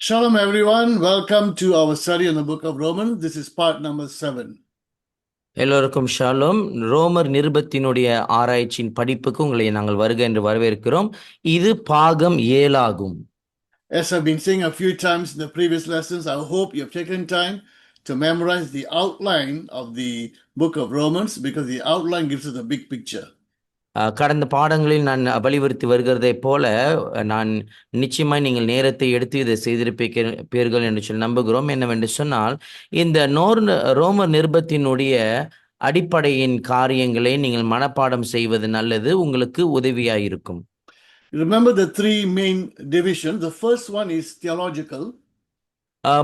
Shalom, everyone. Welcome to our study on the book of Romans. This is part number 7. எல்லோருக்கும் Shalom. ரோமர் நிருபத்தினுடைய ஆராய்ச்சியின் படிப்புக்கு உங்களை நாங்கள் வருக என்று வரவேற்கிறோம். இது பாகம் 7 ஆகும். As I've been saying a few times in the previous lessons, I hope you've taken time to memorize the outline of the book of Romans because the outline gives us a big picture. கடந்த பாடங்களில் நான் வலியுறுத்தி வருகிறதை போல நான் நிச்சயமாய் நீங்கள் நேரத்தை எடுத்து இதை செய்திருப்பீர்கள் என்று சொல்லி நம்புகிறோம். என்னவென்று சொன்னால், இந்த ரோமர் நிருபத்தினுடைய அடிப்படையின் காரியங்களை நீங்கள் மனப்பாடம் செய்வது நல்லது, உங்களுக்கு உதவியாயிருக்கும். Remember the three main divisions. The first one is theological.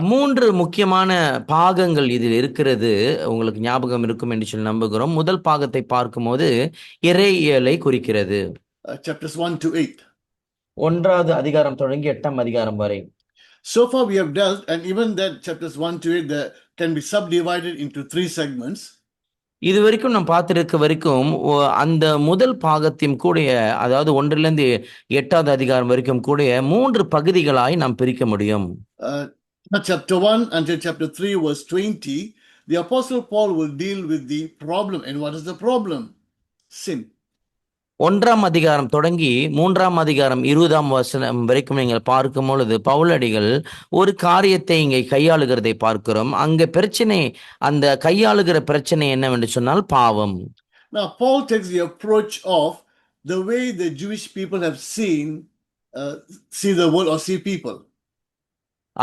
3 முக்கியமான பாகங்கள் இதில் இருக்கிறது, உங்களுக்கு ஞாபகம் இருக்கும் என்று சொல்லி நம்புகிறோம். முதல் பாகத்தை பார்க்கும்போது இறையியலை குறிக்கிறது. Chapters 1 to 8. 1வது அதிகாரம் தொடங்கி 8ஆம் அதிகாரம் வரை. So far we have dealt, and even that chapters 1 to 8 that can be subdivided into 3 segments. இது வரைக்கும் நாம் பார்த்திருக்க வரைக்கும் அந்த முதல் பாகத்தையும் கூட, அதாவது 1லிருந்து 8வது அதிகாரம் வரைக்கும் கூட 3 பகுதிகளாய் நாம் பிரிக்க முடியும். Chapter 1 until chapter 3 verse 20, the Apostle Paul will deal with the problem. And what is the problem? Sin. 1ஆம் அதிகாரம் தொடங்கி 3ஆம் அதிகாரம் 20ஆம் வசனம் வரைக்கும் நீங்கள் பார்க்கும் பொழுது பவுலடிகள் ஒரு காரியத்தை இங்கே கையாளுகிறதை பார்க்கிறோம். அங்க பிரச்சனை, அந்த கையாளுகிற பிரச்சனை என்னவென்று சொன்னால் பாவம். Now Paul takes the approach of the way the Jewish people have see the world or see people.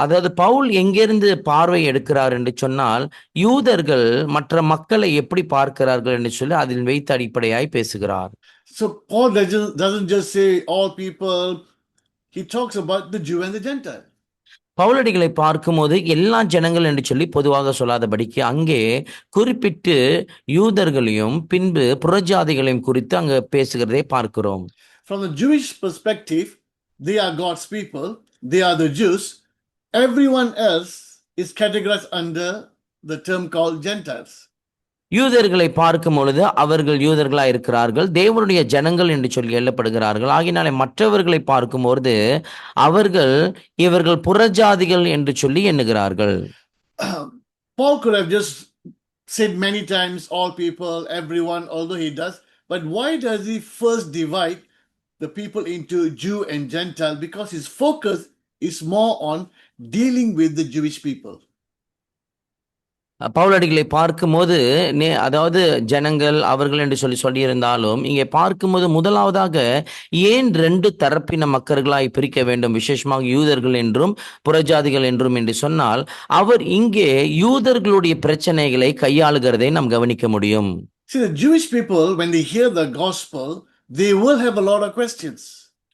அதாவது பவுல் எங்கிருந்து பார்வை எடுக்கிறார் என்று சொன்னால், யூதர்கள் மற்ற மக்களை எப்படி பார்க்கிறார்கள் என்று சொல்லி அதில் வைத்து அடிப்படையாய் பேசுகிறார். So Paul doesn't just say all people. He talks about the Jew and the Gentile. பவுலடிகளை பார்க்கும்போது எல்லா ஜனங்கள் என்று சொல்லி பொதுவாக சொல்லாதபடிக்கு அங்கே குறிப்பிட்டு யூதர்களையும் பின்பு புறஜாதிகளையும் குறித்து அங்க பேசுகிறதை பார்க்கிறோம். From the Jewish perspective, they are God's people. They are the Jews. Everyone else is categorized under the term called Gentiles. யூதர்களை பார்க்கும் பொழுது அவர்கள் யூதர்களா இருக்கிறார்கள், தேவனுடைய ஜனங்கள் என்று சொல்லி எண்ணப்படுகிறார்கள். ஆகினாலே மற்றவர்களை பார்க்கும்போது இவர்கள் புறஜாதிகள் என்று சொல்லி எண்ணுகிறார்கள். Paul could have just said many times all people, everyone, although he does, but why does he first divide the people into Jew and Gentile? Because his focus is more on dealing with the Jewish people. பவுலடிகளை பார்க்கும்போது அதாவது ஜனங்கள் அவர்கள் என்று சொல்லியிருந்தாலும் இங்கே பார்க்கும்போது முதலாவதாக ஏன் 2 தரப்பின மக்களாய் பிரிக்க வேண்டும், விசேஷமாக யூதர்கள் என்றும் புறஜாதிகள் என்றும் என்று சொன்னால், அவர் இங்கே யூதர்களுடைய பிரச்சனைகளை கையாளுகிறதை நாம் கவனிக்க முடியும். See, the Jewish people, when they hear the gospel, they will have a lot of questions.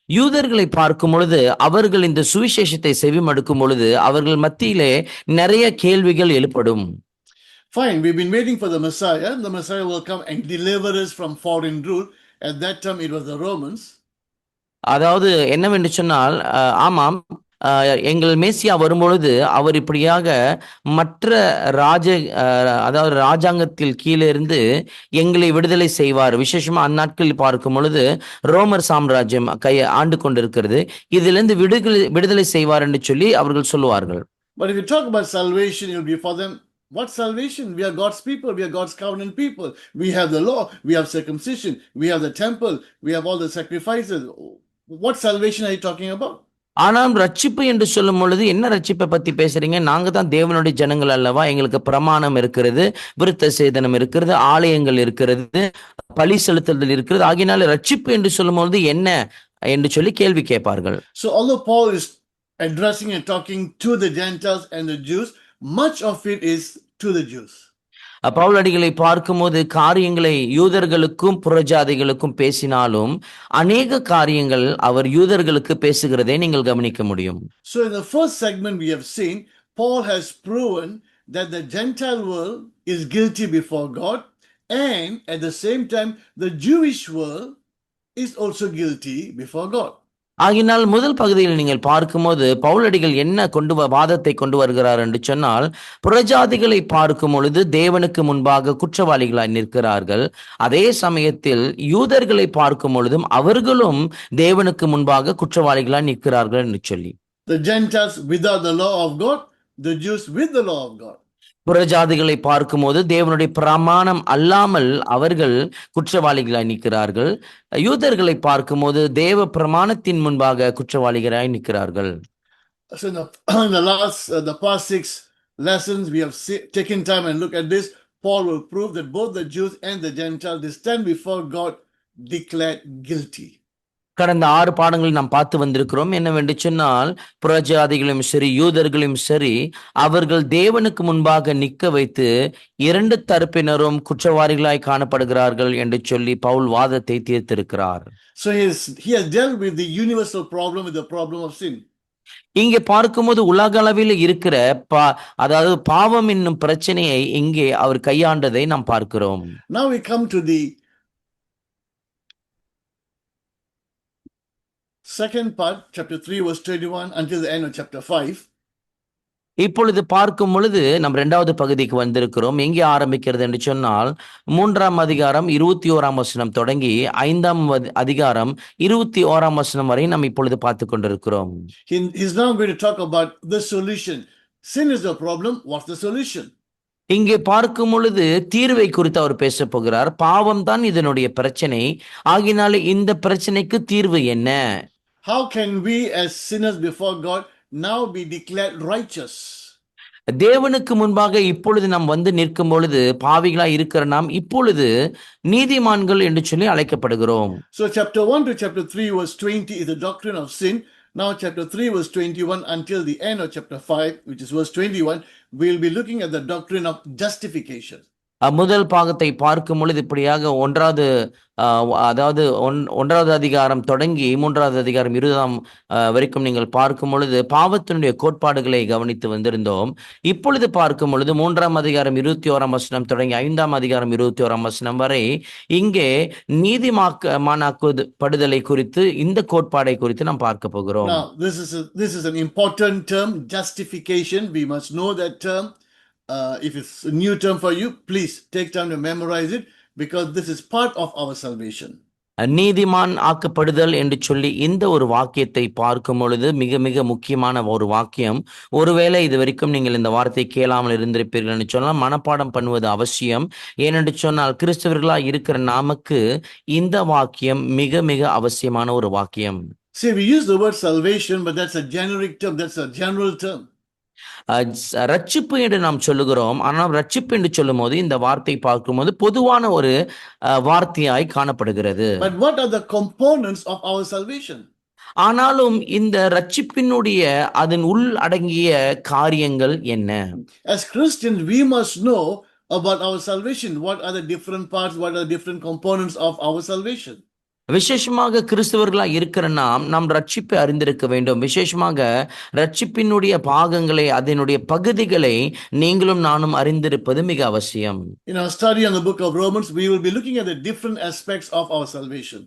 யூதர்களை பார்க்கும் பொழுது, அவர்கள் இந்த சுவிசேஷத்தை செவிமடுக்கும் பொழுது அவர்கள் மத்தியிலே நிறைய கேள்விகள் எழுப்படும். Fine, we've been waiting for the Messiah. The Messiah will come and deliver us from foreign rule. At that time it was the Romans. அதாவது என்னவென்று சொன்னால், ஆமாம், எங்கள் மேசியா வரும்பொழுது அவர் இப்படியாக மற்ற அதாவது ராஜாங்கத்தில் கீழே இருந்து எங்களை விடுதலை செய்வார். விசேஷமா அந்நாட்களில் பார்க்கும் பொழுது ரோமர் சாம்ராஜ்யம் ஆண்டு கொண்டிருக்கிறது, இதிலிருந்து விடுதலை செய்வார் என்று சொல்லி அவர்கள் சொல்லுவார்கள். But if you talk about salvation, it will be for them. What salvation? We are God's people. We are God's covenant people. We have the law. We have circumcision. We have the temple. We have all the sacrifices. What salvation are you talking about? ஆனால் ரட்சிப்பு என்று சொல்லும் பொழுது என்ன ரட்சிப்பை பத்தி பேசுறீங்க? நாங்க தான் தேவனுடைய ஜனங்கள் அல்லவா, எங்களுக்கு பிரமாணம் இருக்கிறது, விருத்த சேதனம் இருக்கிறது, ஆலயங்கள் இருக்கிறது, பலி செலுத்துதல் இருக்கிறது. ஆகினால ரட்சிப்பு என்று சொல்லும் பொழுது என்ன என்று சொல்லி கேள்வி கேட்பார்கள். So although Paul is addressing and talking to the Gentiles and the Jews, much of it is to the Jews. பவுலடிகளை பார்க்கும்போது காரியங்களை யூதர்களுக்கும் புறஜாதிகளுக்கும் பேசினாலும் அநேக காரியங்கள் அவர் யூதர்களுக்கு பேசுகிறதை நீங்கள் கவனிக்க முடியும். So in the first segment we have seen, Paul has proven that the Gentile world is guilty before God, and at the same time the Jewish world is also guilty before God. ஆகினால் முதல் பகுதியில் நீங்கள் பார்க்கும்போது பவுலடிகள் என்ன வாதத்தை கொண்டு வருகிறார் என்று சொன்னால், புறஜாதிகளை பார்க்கும் பொழுது தேவனுக்கு முன்பாக குற்றவாளிகளாய் நிற்கிறார்கள், அதே சமயத்தில் யூதர்களை பார்க்கும் பொழுதும் அவர்களும் தேவனுக்கு முன்பாக குற்றவாளிகளாய் நிற்கிறார்கள் என்று சொல்லி. The Gentiles without the law of God, the Jews with the law of God. புறஜாதிகளை பார்க்கும்போது தேவனுடைய பிரமாணம் அல்லாமல் அவர்கள் குற்றவாளிகளாய் நிற்கிறார்கள். யூதர்களை பார்க்கும்போது தேவ பிரமாணத்தின் முன்பாக குற்றவாளிகளாய் நிற்கிறார்கள். So in the past 6 lessons, we have taken time and look at this. Paul will prove that both the Jews and the Gentiles, they stand before God declared guilty. கடந்த 6 பாடங்கள் நாம் பார்த்து வந்திருக்கிறோம். என்னவென்று சொன்னால், புறஜாதிகளும் சரி யூதர்களும் சரி அவர்கள் தேவனுக்கு முன்பாக நிற்க வைத்து 2 தரப்பினரும் குற்றவாளிகளாய் காணப்படுகிறார்கள் என்று சொல்லி பவுல் வாதத்தை தீர்த்திருக்கிறார். So he has dealt with the universal problem, with the problem of sin. இங்கே பார்க்கும்போது உலக அளவில் இருக்கிற அதாவது பாவம் என்னும் பிரச்சனையை இங்கே அவர் கையாண்டதை நாம் பார்க்கிறோம். Now we come to the second part, chapter 3 verse 21 until the end of chapter 5. இப்பொழுது பார்க்கும் பொழுது நாம் 2வது பகுதிக்கு வந்திருக்கிறோம். எங்கே ஆரம்பிக்கிறது என்று சொன்னால் 3ஆம் அதிகாரம் 21ஆம் வசனம் தொடங்கி 5ஆம் அதிகாரம் 21ஆம் வசனம் வரை நாம் இப்பொழுது பார்த்து கொண்டிருக்கிறோம். He's now going to talk about the solution. Sin is the problem. What's the solution? இங்கே பார்க்கும் பொழுது தீர்வை குறித்து அவர் பேச போகிறார். பாவம் தான் இதனுடைய பிரச்சனை. ஆகினாலே இந்த பிரச்சனைக்கு தீர்வு என்ன? How can we as sinners before God now be declared righteous? தேவனுக்கு முன்பாக இப்பொழுது நாம் வந்து நிற்கும் பொழுது பாவிகளாய் இருக்கிற நாம் இப்பொழுது நீதிமான்கள் என்று சொல்லி அழைக்கப்படுகிறோம். So chapter 1 to chapter 3 verse 20 is the doctrine of sin. Now chapter 3 verse 21 until the end of chapter 5, which is verse 21, we'll be looking at the doctrine of justification. முதல் பாகத்தை பார்க்கும் பொழுது இப்படியாக ஒன்றாவது அதிகாரம் தொடங்கி 3வது அதிகாரம் 20ஆம் வரைக்கும் நீங்கள் பார்க்கும் பொழுது பாவத்தினுடைய கோட்பாடுகளை கவனித்து வந்திருந்தோம். இப்பொழுது பார்க்கும் பொழுது 3ஆம் அதிகாரம் 21ஆம் வசனம் தொடங்கி 5ஆம் அதிகாரம் 21ஆம் வசனம் வரை இங்கே நீதிமானாக்கப்படுதலை குறித்து இந்த கோட்பாடை குறித்து நாம் பார்க்க போகிறோம். Now this is an important term, justification. We must know that term. If it's a new term for you, please take time to memorize it, because this is part of our salvation. நீதிமான் ஆக்கப்படுதல் என்று சொல்லி இந்த ஒரு வாக்கியத்தை பார்க்கும் பொழுது மிக மிக முக்கியமான ஒரு வாக்கியம். ஒருவேளை இது வரைக்கும் நீங்கள் இந்த வார்த்தை கேளாமல் இருந்திருப்பீர்கள் என்று சொன்னால் மனப்பாடம் பண்ணுவது அவசியம். ஏனென்று சொன்னால் கிறிஸ்தவர்களாக இருக்கிற நமக்கு இந்த வாக்கியம் மிக மிக அவசியமான ஒரு வாக்கியம். See, we use the word salvation, but that's a generic term, that's a general term. ரட்சிப்பு என்று நாம் சொல்லுகிறோம். ஆனால் ரட்சிப்பு என்று சொல்லும் போது இந்த வார்த்தை பார்க்கும்போது பொதுவான ஒரு வார்த்தையாய் காணப்படுகிறது. But what are the components of our salvation? ஆனாலும் இந்த ரட்சிப்பினுடைய அதன் உள் அடங்கிய காரியங்கள் என்ன? As Christians, we must know about our salvation. What are the different parts, what are the different components of our salvation? விசேஷமாக கிறிஸ்தவர்களாக இருக்கிற நாம் ரட்சிப்பை அறிந்திருக்க வேண்டும். விசேஷமாக ரட்சிப்பினுடைய பாகங்களை அதனுடைய பகுதிகளை நீங்களும் நானும் அறிந்திருப்பது மிக அவசியம். In our study on the book of Romans, we will be looking at the different aspects of our salvation.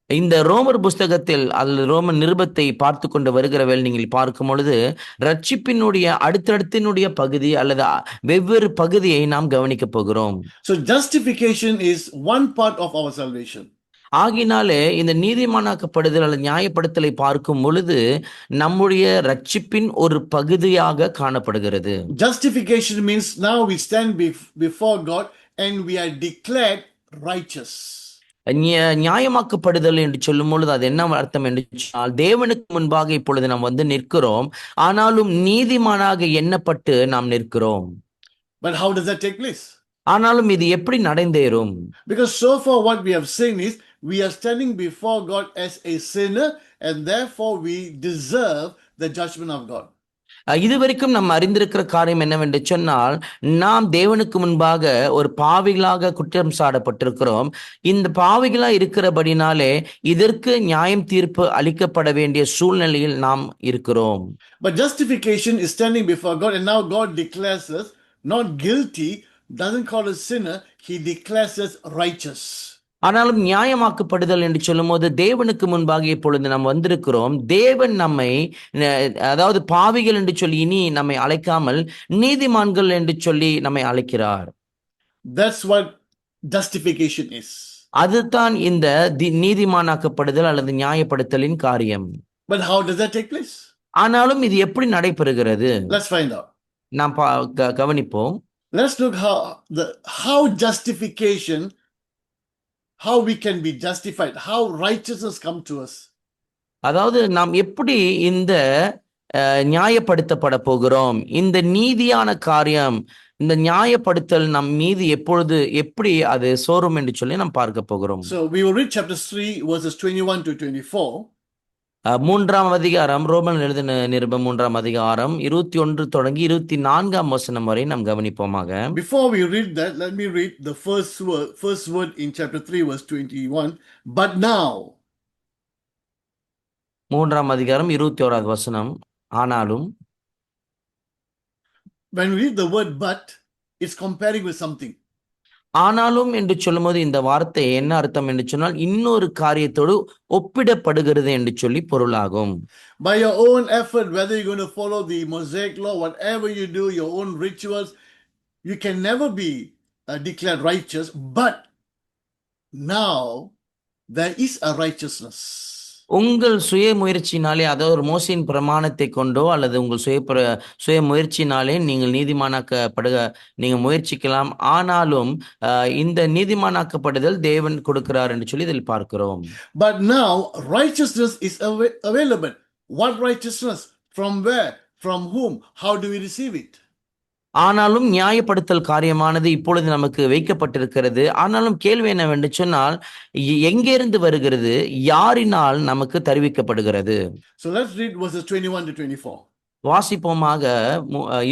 இந்த ரோமர் புஸ்தகத்தில் அல்லது ரோமன் நிருபத்தை பார்த்து கொண்டு வருகிறவர்கள் நீங்கள் பார்க்கும் பொழுது ரட்சிப்பினுடைய அடுத்தடுத்தினுடைய பகுதி அல்லது வெவ்வேறு பகுதியை நாம் கவனிக்க போகிறோம். So justification is one part of our salvation. ஆகினாலே இந்த நீதிமானாக்கப்படுதல் அல்லது நியாயப்படுத்தலை பார்க்கும் பொழுது நம்முடைய ரட்சிப்பின் ஒரு பகுதியாக காணப்படுகிறது. Justification means now we stand before God and we are declared righteous. நியாயமாக்கப்படுதல் என்று சொல்லும் பொழுது அது என்ன அர்த்தம் என்று சொன்னால் தேவனுக்கு முன்பாக இப்பொழுது நாம் வந்து நிற்கிறோம், ஆனாலும் நீதிமானாக எண்ணப்பட்டு நாம் நிற்கிறோம். But how does that take place? ஆனாலும் இது எப்படி நடந்தேறும்? Because so far what we have seen is we are standing before God as a sinner, and therefore we deserve the judgment of God. இதுவரைக்கும் நம்ம அறிந்திருக்கிற காரியம் என்னவென்று சொன்னால் நாம் தேவனுக்கு முன்பாக ஒரு பாவிகளாக குற்றம் சாடப்பட்டிருக்கிறோம். இந்த பாவிகளா இருக்கிறபடினாலே இதற்கு நியாயம் தீர்ப்பு அளிக்கப்பட வேண்டிய சூழ்நிலையில் நாம் இருக்கிறோம். But justification is standing before God, and now God declares us not guilty, doesn't call us sinner, he declares us righteous. ஆனாலும் நியாயமாக்கப்படுதல் என்று சொல்லும் போது தேவனுக்கு முன்பாக இப்பொழுது நாம் வந்திருக்கிறோம். தேவன் நம்மை அதாவது பாவிகள் என்று சொல்லி இனி நம்மை அழைக்காமல் நீதிமான்கள் என்று சொல்லி நம்மை அழைக்கிறார். That's what justification is. அதுதான் இந்த நீதிமானாக்கப்படுதல் அல்லது நியாயப்படுத்தலின் காரியம். But how does that take place? ஆனாலும் இது எப்படி நடைபெறுகிறது? Let's find out. நாம் கவனிப்போம். Let's look how justification, how we can be justified, how righteousness come to us. அதாவது நாம் எப்படி இந்த நியாயப்படுத்தப்பட போகிறோம், இந்த நீதியான காரியம், இந்த நியாயப்படுத்தல் நம் மீது எப்படி அது சோரும் என்று சொல்லி நாம் பார்க்க போகிறோம். So we will read chapter 3 verses 21 to 24. மூன்றாம் அதிகாரம், ரோமன் எழுதின நிருபம் 3ஆம் அதிகாரம் 21 தொடங்கி 24ஆம் வசனம் வரை நாம் கவனிப்போமாக. Before we read that, let me read the first word in chapter 3 verse 21. But now. மூன்றாம் அதிகாரம் 21வது வசனம். ஆனாலும். When we read the word but, it's comparing with something. ஆனாலும் என்று சொல்லும்போது இந்த வார்த்தை என்ன அர்த்தம் என்று சொன்னால் இன்னொரு காரியத்தோடு ஒப்பிடப்படுகிறது என்று சொல்லி பொருளாகும். By your own effort, whether you're going to follow the Mosaic law, whatever you do, your own rituals, you can never be declared righteous. But now there is a righteousness. உங்கள் சுய முயற்சினாலே, அதாவது ஒரு மோசையின் பிரமாணத்தை கொண்டோ அல்லது உங்கள் சுய முயற்சினாலே நீங்கள் நீங்க முயற்சிக்கலாம். ஆனாலும் இந்த நீதிமானாக்கப்படுதல் தேவன் கொடுக்கிறார் என்று சொல்லி இதில் பார்க்கிறோம். But now righteousness is available. What righteousness? From where? From whom? How do we receive it? ஆனாலும் நியாயப்படுத்தல் காரியமானது இப்பொழுது நமக்கு வைக்கப்பட்டிருக்கிறது. ஆனாலும் கேள்வி என்னவென்று சொன்னால் எங்கிருந்து வருகிறது, யாரினால் நமக்கு தெரிவிக்கப்படுகிறது? So let's read verses 21 to 24. வாசிப்போமாக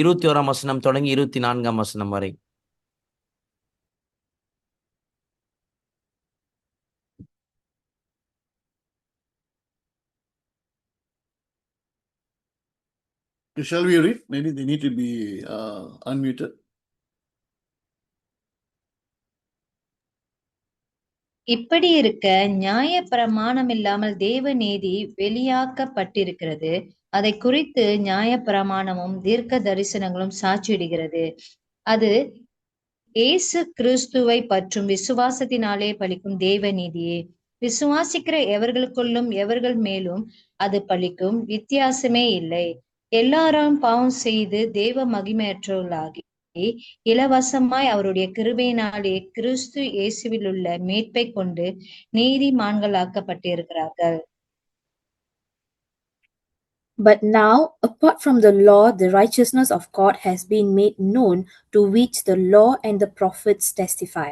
21ஆம் வசனம் தொடங்கி 24ஆம் வசனம் வரை. Shall we read? Maybe they need to be unmuted. இப்படி இருக்க நியாய பிரமாணம் இல்லாமல் தேவ நீதி வெளியாக்கப்பட்டிருக்கிறது. அதை குறித்து நியாய பிரமாணமும் தீர்க்க தரிசனங்களும் சாட்சியிடுகிறது. அது இயேசு கிறிஸ்துவை பற்றும் விசுவாசத்தினாலே பலிக்கும் தேவ நீதியே. விசுவாசிக்கிற எவர்களுக்குள்ளும் எவர்கள் மேலும் அது பலிக்கும், வித்தியாசமே இல்லை. எல்லாரும் பாவம் செய்து தேவ மகிமையற்றவர்களாகி இலவசமாய் அவருடைய கிருபையினாலே கிறிஸ்து இயேசுவில் உள்ள மீட்பை கொண்டு நீதிமான்களாக்கப்பட்டிருக்கிறார்கள். But now, apart from the law, the righteousness of God has been made known, to which the law and the prophets testify.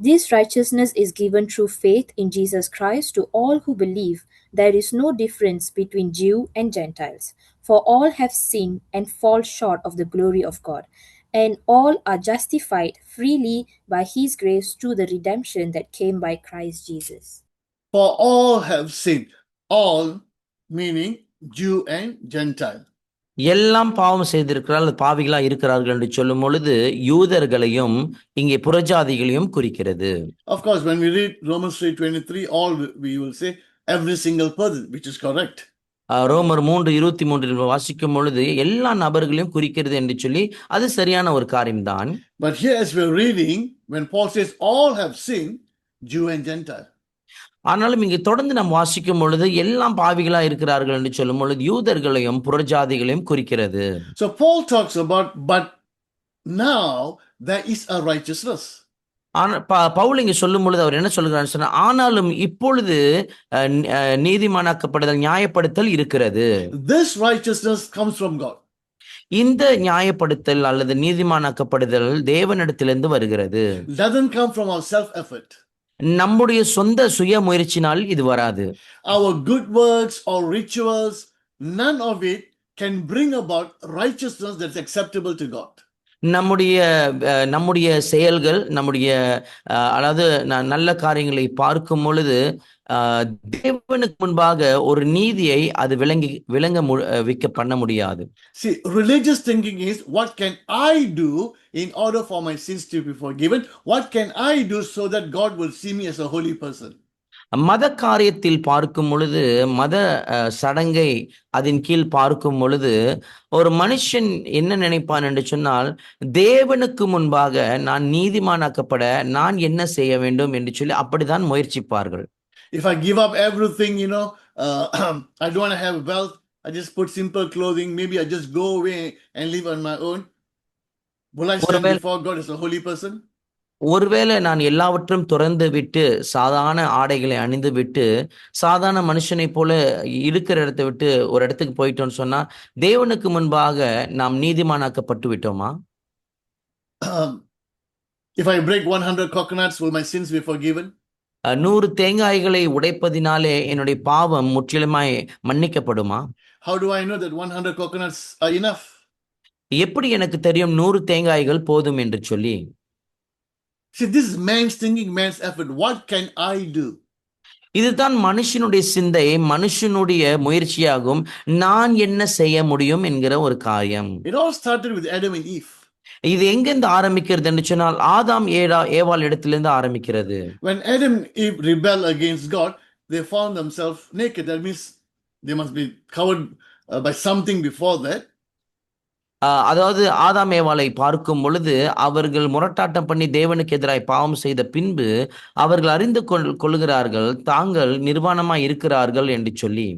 This righteousness is given through faith in Jesus Christ to all who believe. There is no difference between Jew and Gentiles, for all have sinned and fall short of the glory of God, and all are justified freely by His grace through the redemption that came by Christ Jesus. For all have sinned. All meaning Jew and Gentile. எல்லாம் பாவம் செய்திருக்கிறார்கள், பாவிகளா இருக்கிறார்கள் என்று சொல்லும் பொழுது யூதர்களையும் இங்கே புறஜாதிகளையும் குறிக்கிறது. Of course, when we read Romans 3:23, all we will say every single person, which is correct. ரோமர் 3:23 வாசிக்கும் பொழுது எல்லா நபர்களையும் குறிக்கிறது என்று சொல்லி அது சரியான ஒரு காரியம்தான். But here as we're reading, when Paul says all have sinned, Jew and Gentile. ஆனாலும் இங்கு தொடர்ந்து நாம் வாசிக்கும் பொழுது எல்லாம் பாவிகளா இருக்கிறார்கள் என்று சொல்லும் பொழுது யூதர்களையும் புறஜாதிகளையும் குறிக்கிறது. So Paul talks about, but now there is a righteousness. Pavul இங்க சொல்லும் பொழுது அவர் என்ன சொல்கிறார் சொன்னா, ஆனாலும் இப்பொழுது நீதிமானாக்கப்படுதல், நியாயப்படுத்தல் இருக்கிறது. This righteousness comes from God. இந்த நியாயப்படுத்தல் அல்லது நீதிமானாக்கப்படுதல் தேவனிடத்திலிருந்து வருகிறது. Doesn't come from our self effort. நம்முடைய சொந்த சுய முயற்சினால் இது வராது. Our good works or rituals, none of it can bring about righteousness that's acceptable to God. நம்முடைய செயல்கள், அதாவது நல்ல காரியங்களை பார்க்கும் பொழுது தேவனுக்கு முன்பாக ஒரு நீதியை அது விளங்க வைக்க பண்ண முடியாது. See, religious thinking is, what can I do in order for my sins to be forgiven? What can I do so that God will see me as a holy person? மத காரியத்தில் பார்க்கும் பொழுது, மத சடங்கை அதன் கீழ் பார்க்கும் பொழுது ஒரு மனுஷன் என்ன நினைப்பான் என்று சொன்னால், தேவனுக்கு முன்பாக நான் நீதிமானாக்கப்பட நான் என்ன செய்ய வேண்டும் என்று சொல்லி அப்படிதான் முயற்சிப்பார்கள். If I give up everything, I don't want to have wealth, I just put simple clothing, maybe I just go away and live on my own, will I stand ஒருவேளை before God as a holy person? ஒருவேளை நான் எல்லாவற்றையும் துறந்து விட்டு சாதாரண ஆடைகளை அணிந்து விட்டு சாதாரண மனுஷனை போல இருக்கிற இடத்தை விட்டு ஒரு இடத்துக்கு போயிட்டோம்னு சொன்னா தேவனுக்கு முன்பாக நாம் நீதிமானாக்கப்பட்டு விட்டோமா? If I break 100 coconuts, will my sins be forgiven? 100 தேங்காய்களை உடைப்பதினாலே என்னுடைய பாவம் முற்றிலுமாய் மன்னிக்கப்படுமா? How do I know that 100 coconuts are enough? எப்படி எனக்கு தெரியும் 100 தேங்காய்கள் போதும் என்று சொல்லி? See, this is man's thinking, man's effort. What can I do? இதுதான் மனுஷனுடைய சிந்தை, மனுஷனுடைய முயற்சியாகும். நான் என்ன செய்ய முடியும் என்கிற ஒரு காரியம். It all started with Adam and Eve. இது எங்கிருந்து ஆரம்பிக்கிறது என்று சொன்னால் ஆதாம் ஏவாள் இடத்திலிருந்து ஆரம்பிக்கிறது. When Adam and Eve rebelled against God, they found themselves naked. That means they must be covered by something before that. அதாவது ஆதாம் ஏவாளை பார்க்கும் பொழுது அவர்கள் முரட்டாட்டம் பண்ணி தேவனுக்கு எதிராய் பாவம் செய்த பின்பு அவர்கள் அறிந்து கொள்கிறார்கள் தாங்கள் நிர்வாணமாய் இருக்கிறார்கள் என்று சொல்லி.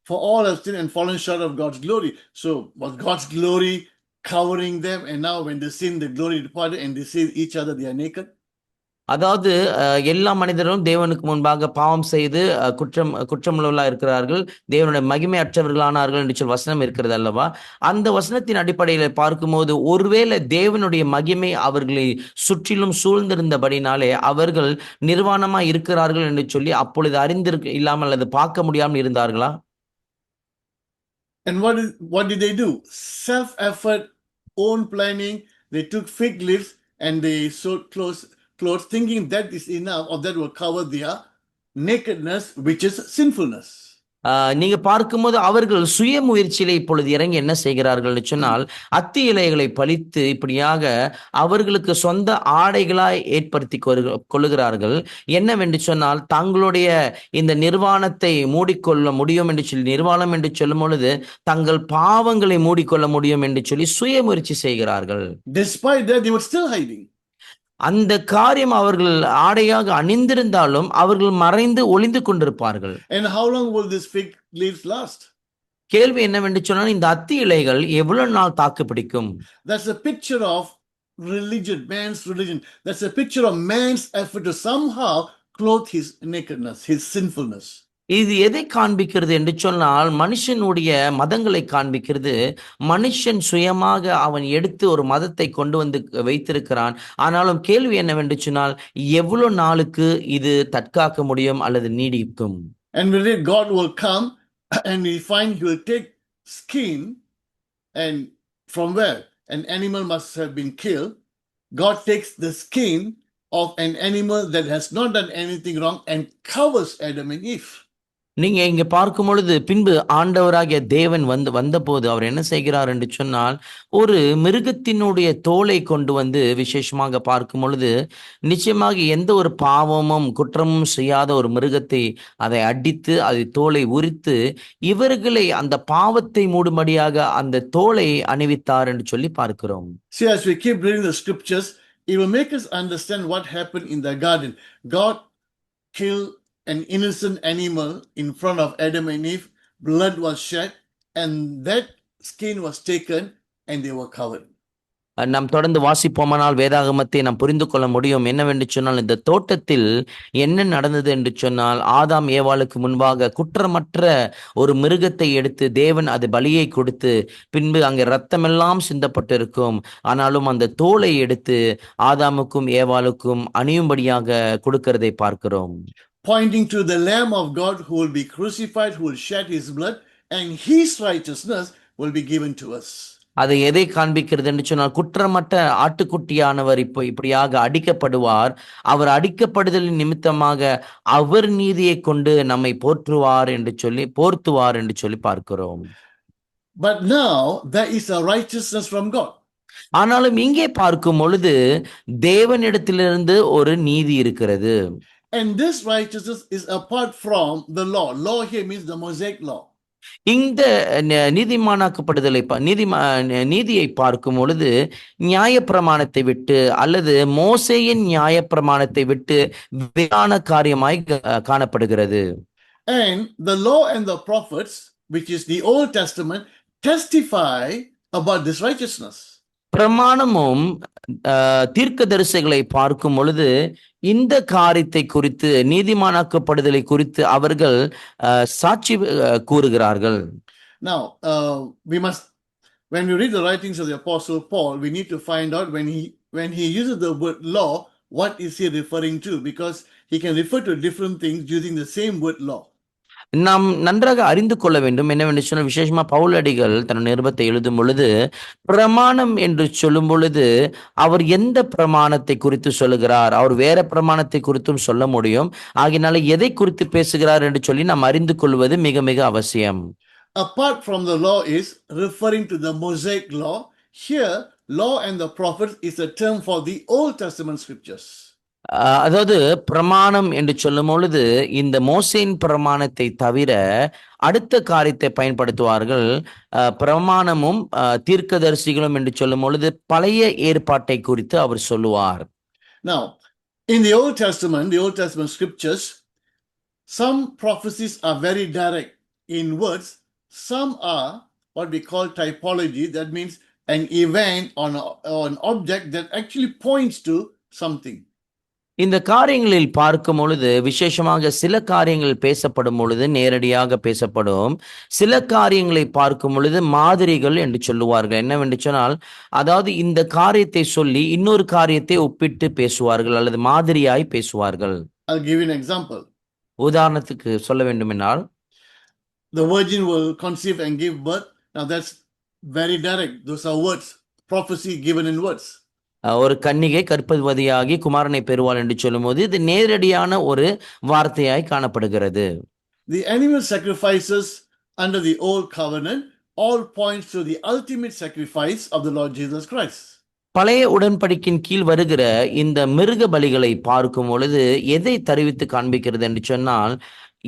For all have sinned and fallen short of God's glory. So was God's glory covering them, and now when they sin, the glory departed and they see each other, they are naked? அதாவது எல்லா மனிதரும் தேவனுக்கு முன்பாக பாவம் செய்து குற்றமுள்ளவர்களா இருக்கிறார்கள், தேவனுடைய மகிமை அற்றவர்களானார்கள் என்று சொல்லி வசனம் இருக்கிறது அல்லவா? அந்த வசனத்தின் அடிப்படையில் பார்க்கும்போது ஒருவேளை தேவனுடைய மகிமை அவர்களை சுற்றிலும் சூழ்ந்திருந்தபடினாலே அவர்கள் நிர்வாணமா இருக்கிறார்கள் என்று சொல்லி அப்பொழுது இல்லாமல் அது பார்க்க முடியாமல் இருந்தார்களா? And what did they do? Self-effort, own planning. They took fig leaves and they sewed clothes thinking that is enough, or that will cover their nakedness, which is sinfulness. நீங்க பார்க்கும்போது அவர்கள் சுய முயற்சியில இப்பொழுது இறங்கி என்ன செய்கிறார்கள் சொன்னால் அத்தி இலைகளை பழித்து இப்படியாக அவர்களுக்கு சொந்த ஆடைகளாய் ஏற்படுத்தி கொள்ளுகிறார்கள். என்னவென்று சொன்னால் தங்களுடைய இந்த நிர்வாணத்தை மூடிக்கொள்ள முடியும் என்று சொல்லி, நிர்வாணம் என்று சொல்லும் பொழுது தங்கள் பாவங்களை மூடிக்கொள்ள முடியும் என்று சொல்லி சுய முயற்சி செய்கிறார்கள். Despite that, they were still hiding. அந்த காரியம் அவர்கள் ஆடையாக அணிந்திருந்தாலும் அவர்கள் மறைந்து ஒளிந்து கொண்டிருப்பார்கள். And how long will these fig leaves last? கேள்வி என்னவென்று சொன்னால் இந்த அத்தி இலைகள் எவ்வளவு நாள் தாக்கு பிடிக்கும்? That's a picture of religion, man's religion. That's a picture of man's effort to somehow clothe his nakedness, his sinfulness. இது எதை காண்பிக்கிறது என்று சொன்னால் மனுஷனுடைய மதங்களை காண்பிக்கிறது. மனுஷன் சுயமாக அவன் எடுத்து ஒரு மதத்தை கொண்டு வந்து வைத்திருக்கிறான். ஆனாலும் கேள்வி என்னவென்று சொன்னால் எவ்வளவு நாளுக்கு இது தற்காக்க முடியும் அல்லது நீடிக்கும்? And when God will come and we find he will take skin, and from where an animal must have been killed, God takes the skin of an animal that has not done anything wrong and covers Adam and Eve. நீங்க இங்க பார்க்கும் பொழுது பின்பு ஆண்டவராகிய தேவன் வந்தபோது அவர் என்ன செய்கிறார் என்று சொன்னால் ஒரு மிருகத்தினுடைய தோலை கொண்டு வந்து விசேஷமாக பார்க்கும் பொழுது நிச்சயமாக எந்த ஒரு பாவமும் குற்றமும் செய்யாத ஒரு மிருகத்தை அதை அடித்து அதை தோலை உரித்து இவர்களை அந்த பாவத்தை மூடும்படியாக அந்த தோலை அணிவித்தார் என்று சொல்லி பார்க்கிறோம். See, as we keep reading the scriptures, it will make us understand what happened in the garden. God killed an innocent animal in front of Adam and Eve, blood was shed, and that skin was taken and they were covered. நாம் தொடர்ந்து வாசிப்போமானால் வேதாகமத்தை நாம் புரிந்து கொள்ள முடியும். என்னவென்று சொன்னால் இந்த தோட்டத்தில் என்ன நடந்தது என்று சொன்னால் ஆதாம் ஏவாளுக்கு முன்பாக குற்றமற்ற ஒரு மிருகத்தை எடுத்து தேவன் அது பலியை கொடுத்து பின்பு அங்கே இரத்தமெல்லாம் சிந்தப்பட்டிருக்கும். ஆனாலும் அந்த தோலை எடுத்து ஆதாமுக்கும் ஏவாளுக்கும் அணியும்படியாக கொடுக்கிறதை பார்க்கிறோம். Pointing to the Lamb of God who will be crucified, who will shed his blood, and his righteousness will be given to us. அதை எதை காண்பிக்கிறது என்று சொன்னால் குற்றமற்ற ஆட்டுக்குட்டியானவர் இப்படியாக அடிக்கப்படுவார். அவர் அடிக்கப்படுதலின் நிமித்தமாக அவர் நீதியை கொண்டு நம்மை போர்த்துவார் என்று சொல்லி பார்க்கிறோம். But now there is a righteousness from God. ஆனாலும் இங்கே பார்க்கும் பொழுது தேவனிடத்திலிருந்து ஒரு நீதி இருக்கிறது. And this righteousness is apart from the law. Law here means the Mosaic law. இந்த நீதிமானாக்கப்படுதலை நீதியை பார்க்கும் பொழுது நியாயப்பிரமாணத்தை விட்டு அல்லது மோசேயின் நியாயப்பிரமாணத்தை விட்டு வேறான காரியமாய் காணப்படுகிறது. And the law and the prophets, which is the Old Testament, testify about this righteousness. பிரமாணமும் தீர்க்கதரிசிகளை பார்க்கும் பொழுது இந்த காரியத்தை குறித்து, நீதிமானாக்கப்படுதலை குறித்து அவர்கள் சாட்சி கூறுகிறார்கள். Now, when we read the writings of the Apostle Paul, we need to find out when he uses the word law, what is he referring to? Because he can refer to different things using the same word law. நாம் நன்றாக அறிந்து கொள்ள வேண்டும் என்னவென்று சொன்னால், விசேஷமா பவுலடிகள் தன் நிருபத்தை எழுதும் பொழுது பிரமாணம் என்று சொல்லும் பொழுது அவர் எந்த பிரமாணத்தை குறித்து சொல்லுகிறார், அவர் வேற பிரமாணத்தை குறித்தும் சொல்ல முடியும். ஆகினால எதை குறித்து பேசுகிறார் என்று சொல்லி நாம் அறிந்து கொள்வது மிக மிக அவசியம். Apart from the law is referring to the Mosaic law. Here, law and the prophets is a term for the Old Testament scriptures. அதாவது பிரமாணம் என்று சொல்லும் பொழுது இந்த மோசேயின் பிரமாணத்தை தவிர அடுத்த காரியத்தை பயன்படுத்துவார்கள். பிரமாணமும் தீர்க்கதரிசிகளும் என்று சொல்லும் பொழுது பழைய ஏற்பாட்டை குறித்து அவர் சொல்லுவார். Now, in the Old Testament scriptures, some prophecies are very direct in words. Some are what we call typology. That means an event or an object that actually points to something. இந்த காரியங்களில் பார்க்கும் பொழுது விசேஷமாக சில காரியங்கள் பேசப்படும் பொழுது நேரடியாக பேசப்படும், சில காரியங்களை பார்க்கும் பொழுது மாதிரிகள் என்று சொல்லுவார்கள். என்னவென்று சொன்னால், அதாவது இந்த காரியத்தை சொல்லி இன்னொரு காரியத்தை ஒப்பிட்டு பேசுவார்கள் அல்லது மாதிரியாய் பேசுவார்கள். I'll give you an example. உதாரணத்துக்கு சொல்ல வேண்டுமென்றால், the virgin will conceive and give birth. Now that's very direct. Those are words, prophecy given in words. ஒரு கன்னிகை கர்ப்பவதியாகி குமாரனை பெறுவாள் என்று சொல்லும் போது இது நேரடியான ஒரு வார்த்தையாய் காணப்படுகிறது. The animal sacrifices under the old covenant all points to the ultimate sacrifice of the Lord Jesus Christ. பழைய உடன்படிக்கையின் கீழ் வருகிற இந்த மிருக பலிகளை பார்க்கும் பொழுது எதை தெரிவித்து காண்பிக்கிறது என்று சொன்னால்,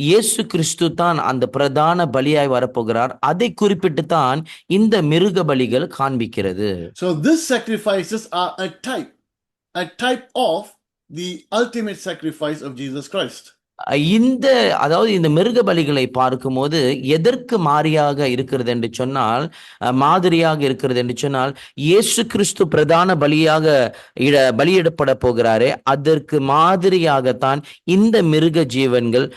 இயேசு கிறிஸ்து தான் அந்த பிரதான பலியாய் வரப்போகிறார். அதை குறிப்பிட்டு தான் இந்த மிருக பலிகள் காண்பிக்கிறது. So these sacrifices are a type of the ultimate sacrifice of Jesus Christ. அதாவது இந்த மிருக பலிகளை பார்க்கும்போது எதற்கு மாதிரியாக இருக்கிறது என்று சொன்னால், இயேசு கிறிஸ்து பிரதான பலியாக பலியிடப்பட போகிறாரே, அதற்கு மாதிரியாகத்தான் இந்த மிருக ஜீவன்கள்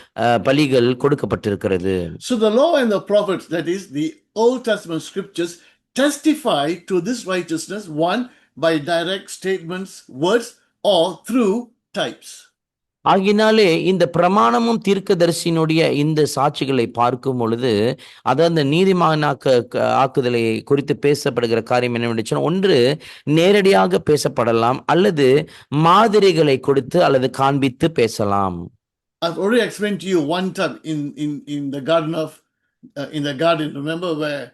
பலிகள் கொடுக்கப்பட்டிருக்கிறது. So the law and the prophets, that is the Old Testament scriptures, testify to this righteousness, one by direct statements, words, or through types. ஆகினாலே இந்த பிரமாணமும் தீர்க்கதரிசியினுடைய இந்த சாட்சிகளை பார்க்கும் பொழுது, அதாவது ஆக்குதலை குறித்து பேசப்படுகிற காரியம் என்னவென்று சொன்னால், ஒன்று நேரடியாக பேசப்படலாம் அல்லது மாதிரிகளை கொடுத்து அல்லது காண்பித்து பேசலாம். I've already explained to you one time in the garden, remember, where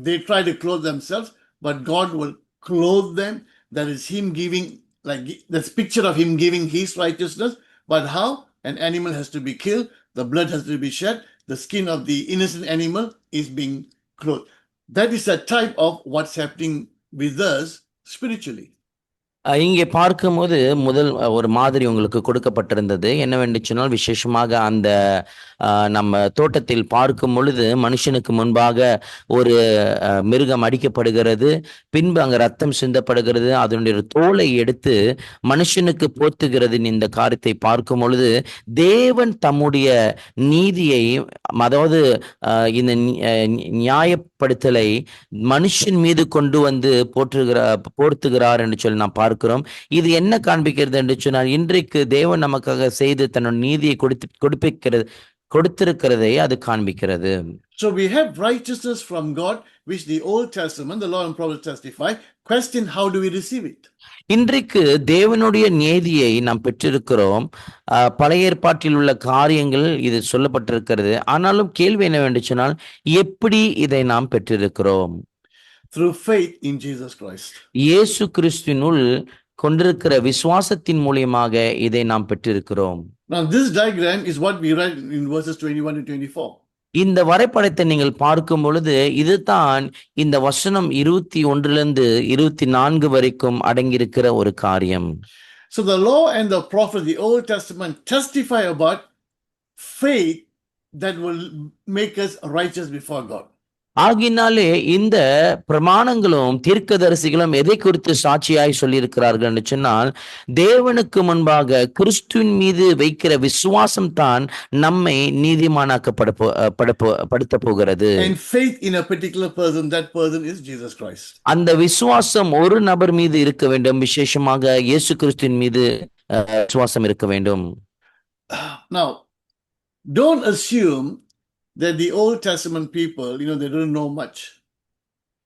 they try to clothe themselves, but God will clothe them. That is him giving, like this picture of him giving his righteousness. But how? An animal has to be killed, the blood has to be shed, the skin of the innocent animal is being clothed. That is a type of what's happening with us spiritually. இங்கே பார்க்கும்போது முதல் ஒரு மாதிரி உங்களுக்கு கொடுக்கப்பட்டிருந்தது. என்னவென்று சொன்னால், விசேஷமாக அந்த நம்ம தோட்டத்தில் பார்க்கும் பொழுது மனுஷனுக்கு முன்பாக ஒரு மிருகம் அடிக்கப்படுகிறது, பின்பு அங்கே ரத்தம் சிந்தப்படுகிறது, அதனுடைய தோலை எடுத்து மனுஷனுக்கு போத்துகிறது. இந்த காரியத்தை பார்க்கும் பொழுது தேவன் தம்முடைய நீதியை, அதாவது இந்த நியாயப்படுத்தலை மனுஷன் மீது கொண்டு வந்து போர்த்துகிறார் என்று சொல்லி நாம் பார்க்கிறோம். இது என்ன காண்பிக்கிறது என்று சொன்னால், இன்றைக்கு தேவன் நமக்காக செய்து தன்னோட நீதியை கொடுத்திருக்கிறதை அது காண்பிக்கிறது. So we have righteousness from God, which the Old Testament, the law and prophets testify. Question, how do we receive it? இன்றைக்கு தேவனுடைய நீதியை நாம் பெற்றிருக்கிறோம். பழைய ஏற்பாட்டில் உள்ள காரியங்கள் இது சொல்லப்பட்டிருக்கிறது. ஆனாலும் கேள்வி என்னவென்று சொன்னால், எப்படி இதை நாம் பெற்றிருக்கிறோம்? Through faith in Jesus Christ. இயேசு கிறிஸ்துவினுள் கொண்டிருக்கிற விசுவாசத்தின் மூலமாக இதை நாம் பெற்றிருக்கிறோம். Now this diagram is what we read in verses 21 to 24. இந்த வரைபடத்தை நீங்கள் பார்க்கும் பொழுது இதுதான் இந்த வசனம் 21 24 வரைக்கும் அடங்கியிருக்கிற ஒரு காரியம். So the law and the prophet, the Old Testament, testify about faith that will make us righteous before God. ஆகினாலே இந்த பிரமாணங்களும் தீர்க்கதரிசிகளும் எதை குறித்து சாட்சியாய் சொல்லியிருக்கிறார்கள் என்று சொன்னால், தேவனுக்கு முன்பாக கிறிஸ்துவின் மீது வைக்கிற விசுவாசம் தான் நம்மை நீதிமானாக்கப்படுத்த போகிறது. And faith in a particular person, that person is Jesus Christ. அந்த விசுவாசம் ஒரு நபர் மீது இருக்க வேண்டும், விசேஷமாக இயேசு கிறிஸ்துவின் மீது விசுவாசம் இருக்க வேண்டும். Now, don't assume that the Old Testament people, they don't know much.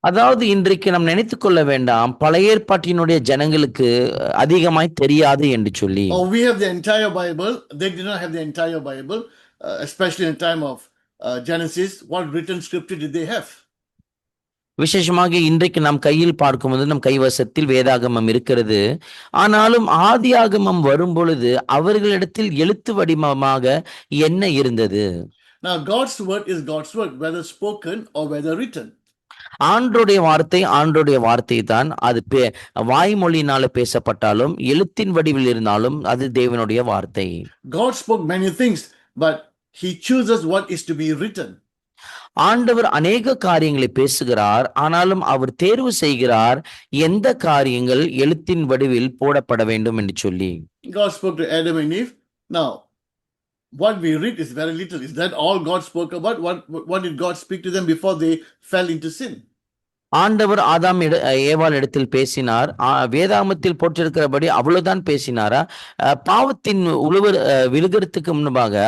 அதாவது இன்றைக்கு நாம் நினைத்துக் கொள்ள வேண்டாம், பழைய ஏற்பாட்டினுடைய ஜனங்களுக்கு அதிகமாய் தெரியாது என்று சொல்லி. Or we have the entire Bible, they did not have the entire Bible, especially in the time of Genesis. What written scripture did they have? விசேஷமாக இன்றைக்கு நாம் கையில் பார்க்கும்போது நம் கைவசத்தில் வேதாகமம் இருக்கிறது. ஆனாலும் ஆதியாகமம் வரும் பொழுது அவர்களிடத்தில் எழுத்து வடிவமாக என்ன இருந்தது? Now God's word is God's word, whether spoken or whether written. ஆண்டருடைய வார்த்தை தான். அது வாய்மொழியினால பேசப்பட்டாலும் எழுத்தின் வடிவில் இருந்தாலும் அது தேவனுடைய வார்த்தை. God spoke many things, but he chooses what is to be written. ஆண்டவர் அநேக காரியங்களை பேசுகிறார், ஆனாலும் அவர் தேர்வு செய்கிறார் எந்த காரியங்கள் எழுத்தின் வடிவில் போடப்பட வேண்டும் என்று சொல்லி. God spoke to Adam and Eve. Now, what we read is very little. Is that all God spoke about? What did God speak to them before they fell into sin? ஆண்டவர் ஆதாம் ஏவாள் இடத்தில் பேசினார். வேதாகமத்தில் போட்டிருக்கிறபடி அவ்வளவுதான் பேசினாரா? பாவத்தின் விழுகிறதுக்கு முன்பாக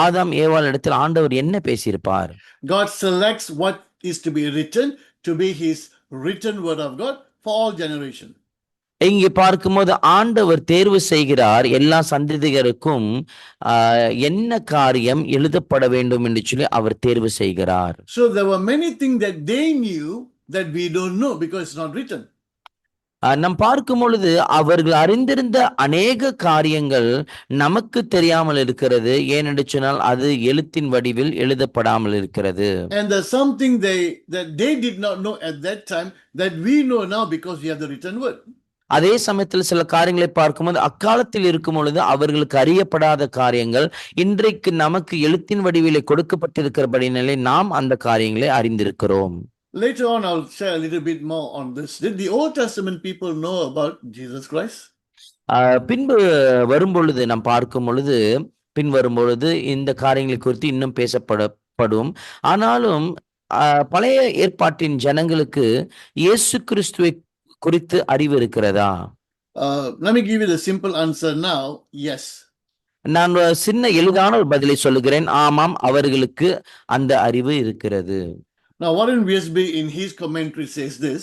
ஆதாம் ஏவாள் இடத்தில் ஆண்டவர் என்ன பேசியிருப்பார்? God selects what is to be written to be his written word of God for all generations. இங்கே பார்க்கும்போது ஆண்டவர் தேர்வு செய்கிறார் எல்லா சந்ததிகளுக்கும் என்ன காரியம் எழுதப்பட வேண்டும் என்று சொல்லி அவர் தேர்வு செய்கிறார். So there were many things that they knew that we don't know because it's not written. நாம் பார்க்கும் பொழுது அவர்கள் அறிந்திருந்த அநேக காரியங்கள் நமக்கு தெரியாமல் இருக்கிறது. ஏனென்று சொன்னால் அது எழுத்தின் வடிவில் எழுதப்படாமல் இருக்கிறது. And there's something that they did not know at that time that we know now because we have the written word. அதே சமயத்தில் சில காரியங்களை பார்க்கும்போது அக்காலத்தில் இருக்கும் பொழுது அவர்களுக்கு அறியப்படாத காரியங்கள் இன்றைக்கு நமக்கு எழுத்தின் வடிவிலே கொடுக்கப்பட்டிருக்கிறபடினாலே நாம் அந்த காரியங்களை அறிந்திருக்கிறோம். Later on, I'll share a little bit more on this. Did the Old Testament people know about Jesus Christ? பின்பு வரும்பொழுது நாம் பார்க்கும் பொழுது பின்வரும்பொழுது இந்த காரியங்களை குறித்து இன்னும் பேசப்படும். ஆனாலும் பழைய ஏற்பாட்டின் ஜனங்களுக்கு இயேசு கிறிஸ்துவை குறித்து அறிவு இருக்கிறதா? Let me give you the simple answer now. Yes. நான் சின்ன எளிதான ஒரு பதிலை சொல்லுகிறேன். ஆமாம், அவர்களுக்கு அந்த அறிவு இருக்கிறது. Now Warren Wiersbe in his commentary says this.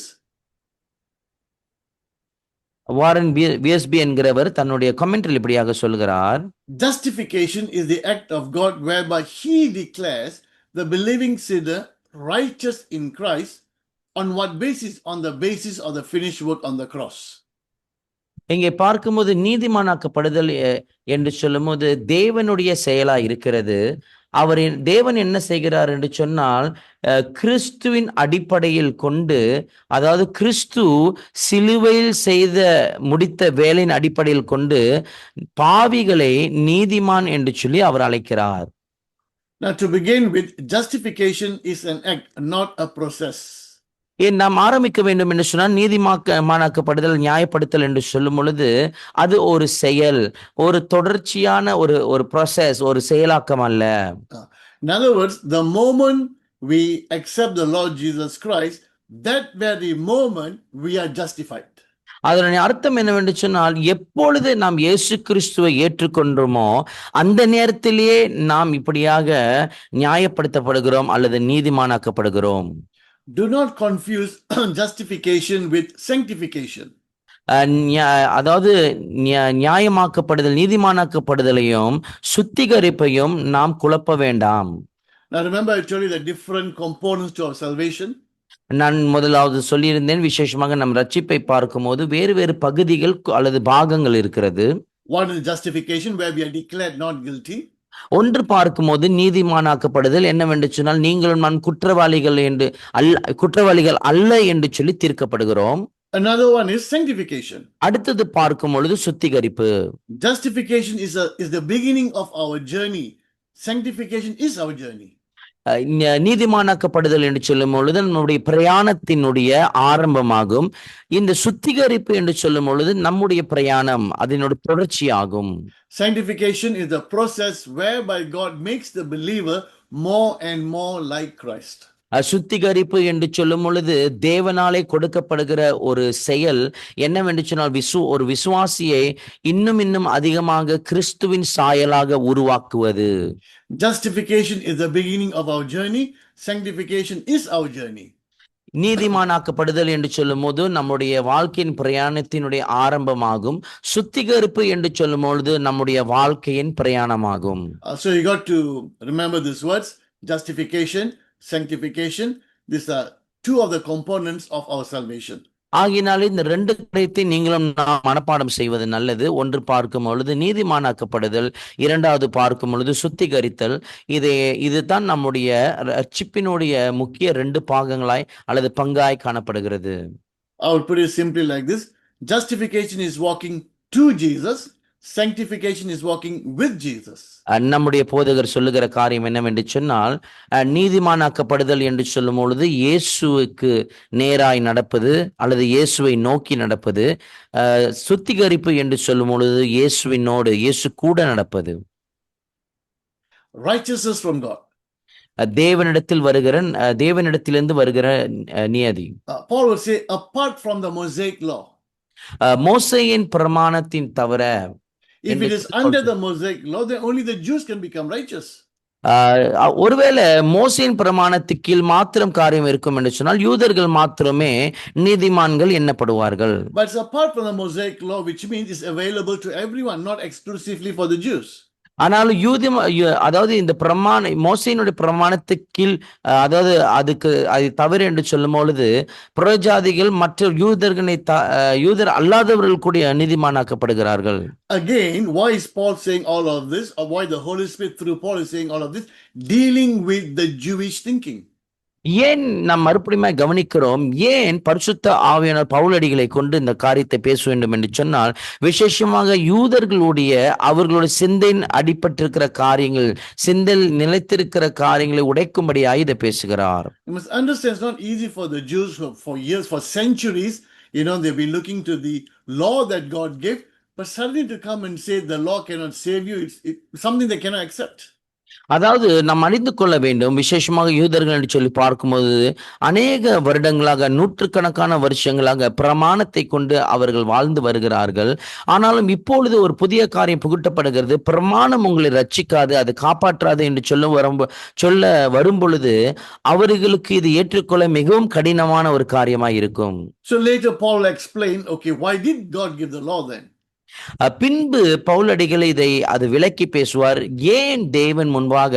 Warren Wiersbe என்கிறவர் தன்னுடைய கமெண்ட்ரியில் இப்படியாக சொல்கிறார். Justification is the act of God whereby he declares the believing sinner righteous in Christ. On what basis? On the basis of the finished work on the cross. இங்கே பார்க்கும்போது நீதிமானாக்கப்படுதல் என்று சொல்லும்போது தேவனுடைய செயலா இருக்கிறது. தேவன் என்ன செய்கிறார் என்று சொன்னால் கிறிஸ்துவின் அடிப்படையில் கொண்டு, அதாவது கிறிஸ்து சிலுவையில் முடித்த வேலையின் அடிப்படையில் கொண்டு பாவிகளை நீதிமான் என்று சொல்லி அவர் அழைக்கிறார். Now to begin with, justification is an act, not a process. நாம் ஆரம்பிக்க வேண்டும் என்று சொன்னால் நீதிமானாக்கப்படுதல், நியாயப்படுத்தல் என்று சொல்லும் பொழுது அது ஒரு செயல், ஒரு தொடர்ச்சியான ஒரு ப்ராசஸ், ஒரு செயலாக்கம் அல்ல. In other words, the moment we accept the Lord Jesus Christ, that very moment we are justified. அதனுடைய அர்த்தம் என்னவென்று சொன்னால் எப்பொழுது நாம் இயேசு கிறிஸ்துவை ஏற்றுக்கொண்டோமோ அந்த நேரத்திலேயே நாம் இப்படியாக நியாயப்படுத்தப்படுகிறோம் அல்லது நீதிமானாக்கப்படுகிறோம். Do not confuse justification with sanctification. அதாவது நியாயமாக்கப்படுதல், நீதிமானாக்கப்படுதலையும் சுத்திகரிப்பையும் நாம் குழப்ப வேண்டாம். Now remember, I told you the different components to our salvation. நான் முதலாவது சொல்லியிருந்தேன், விசேஷமாக நம் ரட்சிப்பை பார்க்கும்போது வேறு வேறு பகுதிகள் அல்லது பாகங்கள் இருக்கிறது. One is justification, where we are declared not guilty. ஒன்று பார்க்கும்போது நீதிமானாக்கப்படுதல் என்னவென்று சொன்னால் நீங்களும் நான் குற்றவாளிகள் அல்ல என்று சொல்லி தீர்க்கப்படுகிறோம். Another one is sanctification. அடுத்தது பார்க்கும் பொழுது சுத்திகரிப்பு. Justification is the beginning of our journey. sanctification is our journey. நீதிமானாக்கப்படுதல் என்று சொல்லும் பொழுது நம்முடைய பிரயாணத்தினுடைய ஆரம்பமாகும். இந்த சுத்திகரிப்பு என்று சொல்லும் பொழுது நம்முடைய பிரயாணம் அதனுடைய தொடர்ச்சியாகும். Sanctification is the process whereby God makes the believer more and more like Christ. சுத்திகரிப்பு என்று சொல்லும் பொழுது தேவனாலே கொடுக்கப்படுகிற ஒரு செயல் என்னவென்று சொன்னால் ஒரு விசுவாசியை இன்னும் அதிகமாக கிறிஸ்துவின் சாயலாக உருவாக்குவது. Justification is the beginning of our journey. Sanctification is our journey. நீதிமானாக்கப்படுதல் என்று சொல்லும் போது நம்முடைய வாழ்க்கையின் பிரயாணத்தினுடைய ஆரம்பமாகும். சுத்திகரிப்பு என்று சொல்லும் பொழுது நம்முடைய வாழ்க்கையின் பிரயாணமாகும். So you got to remember these words: justification, sanctification. These are two of the components of our salvation. ஆகினாலே இந்த ரெண்டு காரியத்தை நீங்களும் நாம் மனப்பாடம் செய்வது நல்லது. ஒன்று பார்க்கும் பொழுது நீதிமானாக்கப்படுதல், இரண்டாவது பார்க்கும் பொழுது சுத்திகரித்தல். இதுதான் நம்முடைய ரட்சிப்பினுடைய முக்கிய ரெண்டு பாகங்களாய் அல்லது பங்காய் காணப்படுகிறது. I would put it simply like this: justification is walking to Jesus, sanctification is walking with Jesus. நம்முடைய போதகர் சொல்லுகிற காரியம் என்னவென்று சொன்னால், நீதிமானாக்கப்படுதல் என்று சொல்லும் பொழுது இயேசுவுக்கு நேராய் நடப்பது அல்லது இயேசுவை நோக்கி நடப்பது. சுத்திகரிப்பு என்று சொல்லும் பொழுது இயேசுவினோடு இயேசு கூட நடப்பது. Righteousness from God. தேவனிடத்திலிருந்து வருகிற நியதி. Paul would say, apart from the Mosaic law. மோசேயின் பிரமாணத்தின் தவிர, if it is under the Mosaic law, then only the Jews can become righteous. ஒருவேளை மோசேயின் பிரமாணத்துக்கு கீழ் மாத்திரம் காரியம் இருக்கும் என்று சொன்னால் யூதர்கள் மாத்திரமே நீதிமான்கள் எண்ணப்படுவார்கள். But it's apart from the Mosaic law, which means it's available to everyone, not exclusively for the Jews. ஆனாலும் அதாவது இந்த மோசேயினுடைய பிரமாணத்துக்கு கீழ், அதாவது அது தவிர என்று சொல்லும் பொழுது புறஜாதிகள் மற்ற யூதர் அல்லாதவர்கள் கூட நீதிமானாக்கப்படுகிறார்கள். Again, why is Paul saying all of this, or why the Holy Spirit through Paul is saying all of this? Dealing with the Jewish thinking. ஏன் நாம் மறுபடியும் கவனிக்கிறோம், ஏன் பரிசுத்த ஆவியானவர் பவுலடிகளை கொண்டு இந்த காரியத்தை பேச வேண்டும் என்று சொன்னால், விசேஷமாக அவர்களுடைய சிந்தையின் அடிபட்டிருக்கிற காரியங்கள், சிந்தையில் நிலைத்திருக்கிற காரியங்களை உடைக்கும்படியாக இதை பேசுகிறார். You must understand, it's not easy for the Jews who for years, for centuries, they've been looking to the law that God gave, but suddenly to come and say the law cannot save you, it's something they cannot accept. அதாவது நாம் அறிந்து கொள்ள வேண்டும், விசேஷமாக யூதர்கள் என்று சொல்லி பார்க்கும்போது அநேக வருடங்களாக, நூற்றுக்கணக்கான வருஷங்களாக பிரமாணத்தை கொண்டு அவர்கள் வாழ்ந்து வருகிறார்கள். ஆனாலும் இப்பொழுது ஒரு புதிய காரியம் புகுட்டப்படுகிறது. பிரமாணம் உங்களை ரட்சிக்காது, அது காப்பாற்றாது என்று சொல்ல வரும் பொழுது அவர்களுக்கு இது ஏற்றுக்கொள்ள மிகவும் கடினமான ஒரு காரியமாய் இருக்கும். So later Paul explained, okay, why did God give the law then? பின்பு பவுலடிகள் அது விளக்கி பேசுவார், ஏன் தேவன் முன்பாக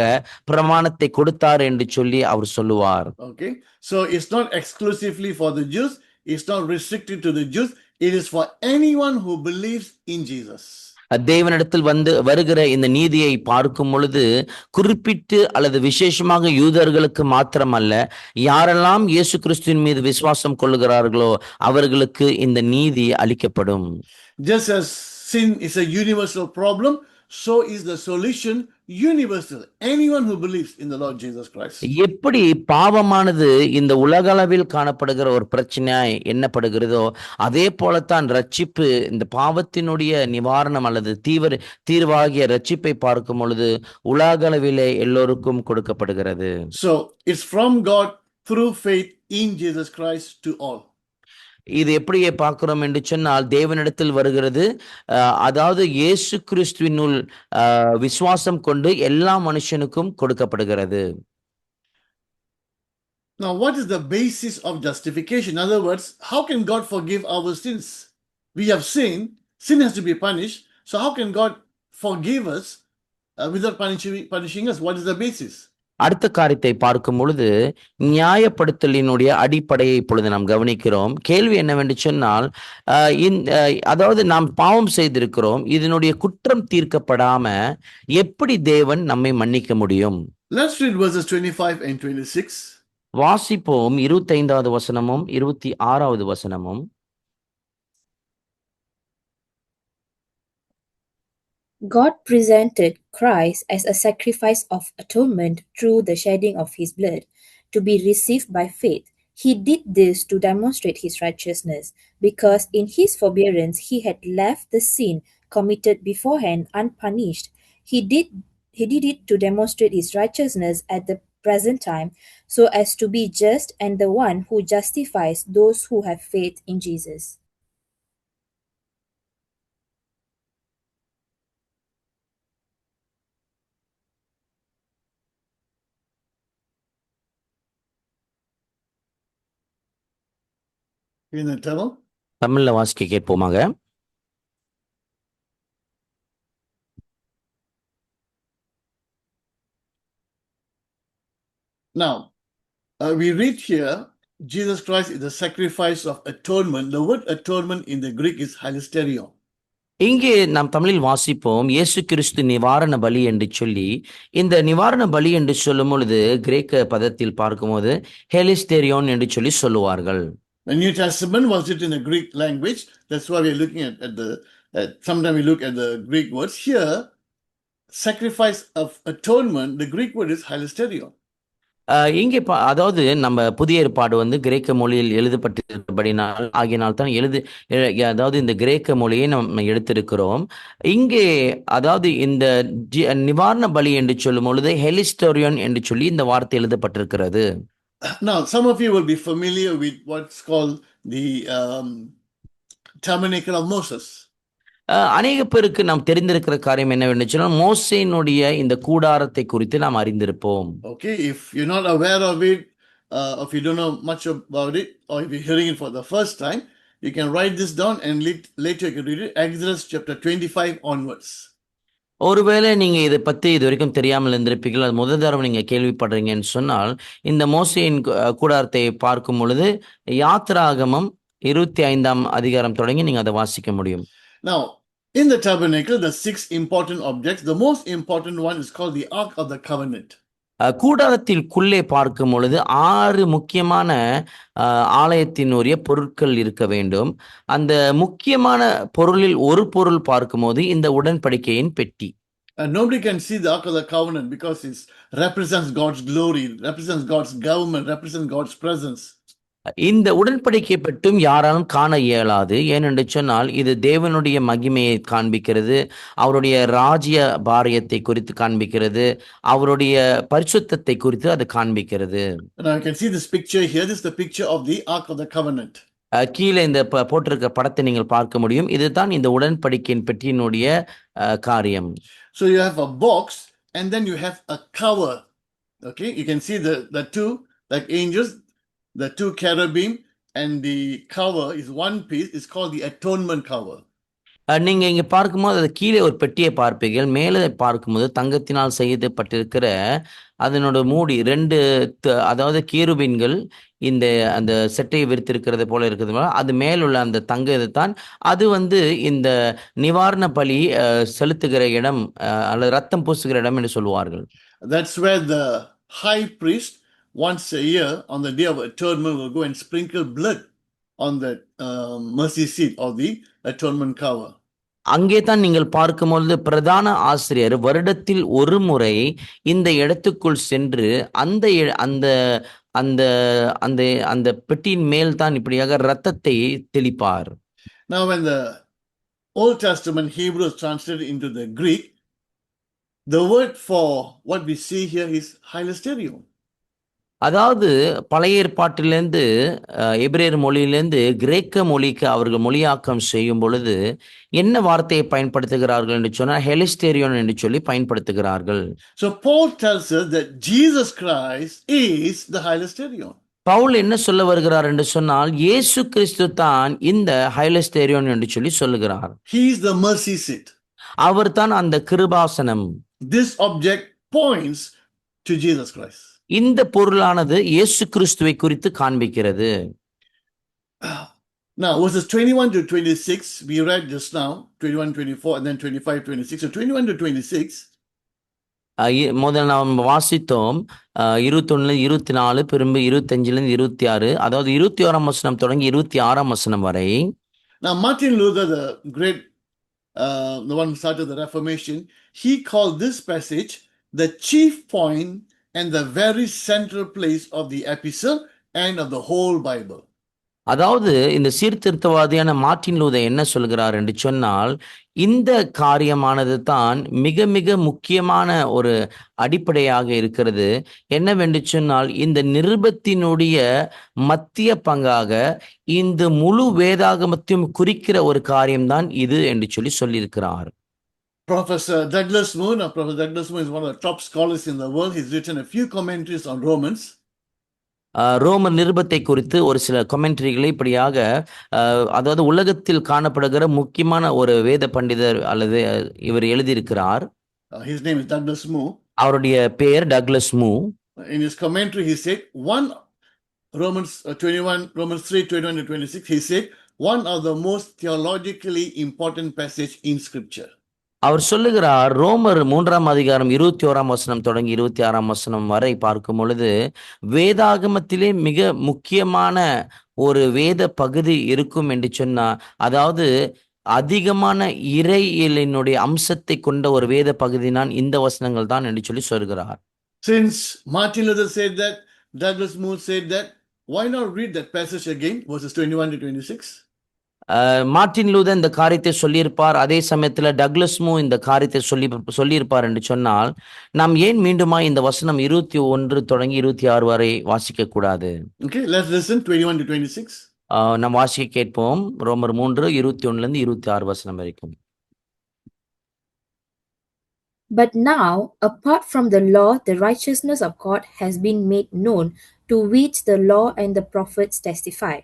பிரமாணத்தை கொடுத்தார் என்று சொல்லி அவர் சொல்லுவார். Okay, so it's not exclusively for the Jews, it's not restricted to the Jews, it is for anyone who believes in Jesus. தேவனிடத்தில் வருகிற இந்த நீதியை பார்க்கும் பொழுது குறிப்பிட்டு அல்லது விசேஷமாக யூதர்களுக்கு மாத்திரமல்ல, யாரெல்லாம் இயேசு கிறிஸ்துவின் மீது விசுவாசம் கொள்ளுகிறார்களோ அவர்களுக்கு இந்த நீதி அளிக்கப்படும். Just as sin is a universal problem, so is the solution universal. Anyone who believes in the Lord Jesus Christ. எப்படி பாவமானது இந்த உலகளவில் காணப்படுகிற ஒரு பிரச்சனையாய் எண்ணப்படுகிறதோ, அதே போலத்தான் ரட்சிப்பு, இந்த பாவத்தினுடைய நிவாரணம் அல்லது தீர்வாகிய ரட்சிப்பை பார்க்கும் பொழுது உலகளவிலே எல்லோருக்கும் கொடுக்கப்படுகிறது. So it's from God through faith in Jesus Christ to all. இது எப்படியே பார்க்கிறோம் என்று சொன்னால், தேவனிடத்தில் வருகிறது, அதாவது இயேசு கிறிஸ்துவினுள் விசுவாசம் கொண்டு எல்லா மனுஷனுக்கும் கொடுக்கப்படுகிறது. Now, what is the basis of justification? In other words, how can God forgive our sins? We have sinned, sin has to be punished. So how can God forgive us without punishing us? What is the basis? அடுத்த காரியத்தை பார்க்கும் பொழுது நியாயப்படுத்தலினுடைய அடிப்படையை இப்பொழுது நாம் கவனிக்கிறோம். கேள்வி என்னவென்று சொன்னால், அதாவது நாம் பாவம் செய்திருக்கிறோம், இதனுடைய குற்றம் தீர்க்கப்படாம எப்படி தேவன் நம்மை மன்னிக்க முடியும்? Let's read verses 25 and 26. வாசிப்போம் 25வது வசனமும் 26வது வசனமும். God presented Christ as a sacrifice of atonement through the shedding of his blood to be received by faith. He did this to demonstrate his righteousness, because in his forbearance he had left the sin committed beforehand unpunished. He did it to demonstrate his righteousness at the present time, so as to be just and the one who justifies those who have faith in Jesus. In the Tamil? தமிழ்ல வாசிக்க கேட்போமாக. Now, we read here, Jesus Christ is the sacrifice of atonement. The word atonement in the Greek is hilasterion. இங்கே நாம் தமிழில் வாசிப்போம், இயேசு கிறிஸ்து நிவாரண பலி என்று சொல்லி. இந்த நிவாரண பலி என்று சொல்லும் பொழுது கிரேக்க பதத்தில் பார்க்கும்போது ஹெலிஸ்டேரியோன் என்று சொல்லி சொல்லுவார்கள். The New Testament was written in the Greek language. That's why we're looking at sometimes we look at the Greek words. Here, sacrifice of atonement, the Greek word is hilasterion. இங்கே அதாவது நம்ம புதிய ஏற்பாடு கிரேக்க மொழியில் எழுதப்பட்டிருப்படினால் ஆகியனால் தான் அதாவது இந்த கிரேக்க மொழியை நம்ம எடுத்திருக்கிறோம். இங்கே அதாவது இந்த நிவாரண பலி என்று சொல்லும் பொழுது ஹெலிஸ்டோரியன் என்று சொல்லி இந்த வார்த்தை எழுதப்பட்டிருக்கிறது. Now, some of you will be familiar with what's called the tabernacle of Moses. அநேக பேருக்கு நாம் தெரிந்திருக்கிற காரியம் என்னவென்று சொன்னால், மோசேயினுடைய இந்த கூடாரத்தை குறித்து நாம் அறிந்திருப்போம். Okay, if you're not aware of it, if you don't know much about it, or if you're hearing it for the first time, you can write this down and later you can read it. Exodus chapter 25 onwards. ஒருவேளை நீங்க இதை பத்தி இது வரைக்கும் தெரியாமல் இருந்திருப்பீர்கள், அது முதல் தடவை நீங்க கேள்விப்படுறீங்கன்னு சொன்னால், இந்த மோசேயின் கூடாரத்தை பார்க்கும் பொழுது யாத்திராகமம் 25ஆம் அதிகாரம் தொடங்கி நீங்க அதை வாசிக்க முடியும். Now, in the tabernacle, the 6 important objects. The most important one is called the Ark of the Covenant. கூடாரத்திற்குள்ளே பார்க்கும் பொழுது 6 முக்கியமான ஆலயத்தினுடைய பொருட்கள் இருக்க வேண்டும். அந்த முக்கியமான பொருளில் ஒரு பொருள் பார்க்கும்போது இந்த உடன்படிக்கையின் பெட்டி. And nobody can see the Ark of the Covenant because it represents God's glory, represents God's government, represents God's presence. இந்த உடன்படிக்கை பற்றும் யாராலும் காண இயலாது. ஏனென்று சொன்னால் இது தேவனுடைய மகிமையை காண்பிக்கிறது, அவருடைய ராஜ்ய பாரியத்தை குறித்து காண்பிக்கிறது, அவருடைய பரிசுத்தத்தை குறித்து அது காண்பிக்கிறது. Now you can see this picture here. This is the picture of the Ark of the Covenant. கீழே இந்த போட்டிருக்க படத்தை நீங்கள் பார்க்க முடியும். இதுதான் இந்த உடன்படிக்கையின் பெட்டியினுடைய காரியம். So you have a box and then you have a cover. Okay, you can see the two like angels. The 2 cherubim and the cover is one piece. It's called the atonement cover. நீங்க இங்க பார்க்கும்போது அது கீழே ஒரு பெட்டியை பார்ப்பீர்கள், மேலே பார்க்கும்போது தங்கத்தினால் செய்யப்பட்டிருக்கிற அதனோட மூடி 2 அதாவது கேருபீன்கள் இந்த அந்த செட்டையை விரித்திருக்கிறது போல இருக்கிறது. அது மேலுள்ள அந்த தங்க இதுதான் அது இந்த நிவாரண பலி செலுத்துகிற இடம் அல்லது ரத்தம் பூசுகிற இடம் என்று சொல்லுவார்கள். That's where the high priest once a year on the day of atonement will go and sprinkle blood on the mercy seat of the atonement cover. அங்கே தான் நீங்கள் பார்க்கும்பொழுது பிரதான ஆசிரியர் வருடத்தில் ஒரு முறை இந்த இடத்துக்குள் சென்று அந்த அந்த அந்த அந்த அந்த பெட்டியின் மேல் தான் இப்படியாக இரத்தத்தை தெளிப்பார். Now when the Old Testament Hebrew is translated into the Greek, the word for what we see here is hilasterion. அதாவது பழைய ஏற்பாட்டிலிருந்து எபிரேயர் மொழியிலிருந்து கிரேக்க மொழிக்கு அவர்கள் மொழியாக்கம் செய்யும் பொழுது என்ன வார்த்தையை பயன்படுத்துகிறார்கள் என்று சொன்னால் ஹெலிஸ்டேரியோன் என்று சொல்லி பயன்படுத்துகிறார்கள். So Paul tells us that Jesus Christ is the hilasterion. Pavul என்ன சொல்ல வருகிறார் என்று சொன்னால் இயேசு கிறிஸ்து தான் இந்த ஹைலஸ்டேரியோன் என்று சொல்லி சொல்லுகிறார். He is the mercy seat. அவர் தான் அந்த கிருபாசனம். This object points to Jesus Christ. இந்த பொருளானது இயேசு கிறிஸ்துவை குறித்து காண்பிக்கிறது. Now verses 21 to 26 we read just now, 21-24 and then 25-26. So 21 to 26 முதல்ல நாம் வாசித்தோம் 21-24 பிறகு 25-26, அதாவது 21ஆம் வசனம் தொடங்கி 26ஆம் வசனம் வரை. Now Martin Luther, the great the one who started the Reformation, he called this passage the chief point and the very central place of the epistle and of the whole Bible. அதாவது இந்த சீர்திருத்தவாதியான Martin Luther என்ன சொல்கிறார் என்று சொன்னால், இந்த காரியமானது தான் மிக மிக முக்கியமான ஒரு அடிப்படையாக இருக்கிறது. என்னவென்று சொன்னால், இந்த நிருபத்தினுடைய மத்திய பங்காக இந்த முழு வேதாகமத்தையும் குறிக்கிற ஒரு காரியம்தான் இது என்று சொல்லியிருக்கிறார். Professor Douglas Moo, Professor Douglas Moo is one of the top scholars in the world. He's written a few commentaries on Romans. ரோமர் நிருபத்தை குறித்து ஒரு சில கொமெண்ட்ரிகளை இப்படியாக, அதாவது உலகத்தில் காணப்படுகிற முக்கியமான ஒரு வேத பண்டிதர் அல்லது இவர் எழுதியிருக்கிறார். His name is Douglas Moo. அவருடைய பெயர் டக்ளஸ் மூ. In his commentary, he said Romans 3:21 to 26. He said one of the most theologically important passage in Scripture. அவர் சொல்லுகிறார், ரோமர் 3ஆம் அதிகாரம் 21ஆம் வசனம் தொடங்கி 26ஆம் வசனம் வரை பார்க்கும் பொழுது வேதாகமத்திலே மிக முக்கியமான ஒரு வேத பகுதி இருக்கும் என்று சொன்னார். அதாவது அதிகமான இறையியலினுடைய அம்சத்தை கொண்ட ஒரு வேத பகுதி தான் இந்த வசனங்கள் தான் என்று சொல்கிறார். Since Martin Luther said that, Douglas Moo said that, why not read that passage again, verses 21 to 26? Martin Luther இந்த காரியத்தை சொல்லியிருப்பார், அதே சமயத்தில் டக்ளஸ் மூ இந்த காரியத்தை சொல்லியிருப்பார் என்று சொன்னால், நாம் ஏன் மீண்டுமா இந்த வசனம் 21 தொடங்கி 26 வரை வாசிக்க கூடாது? Okay, let's listen 21 to 26. நாம் வாசிக்க கேட்போம். ரோமர் 3:21 26 வசனம் வரைக்கும். But now, apart from the law, the righteousness of God has been made known, to which the law and the prophets testify.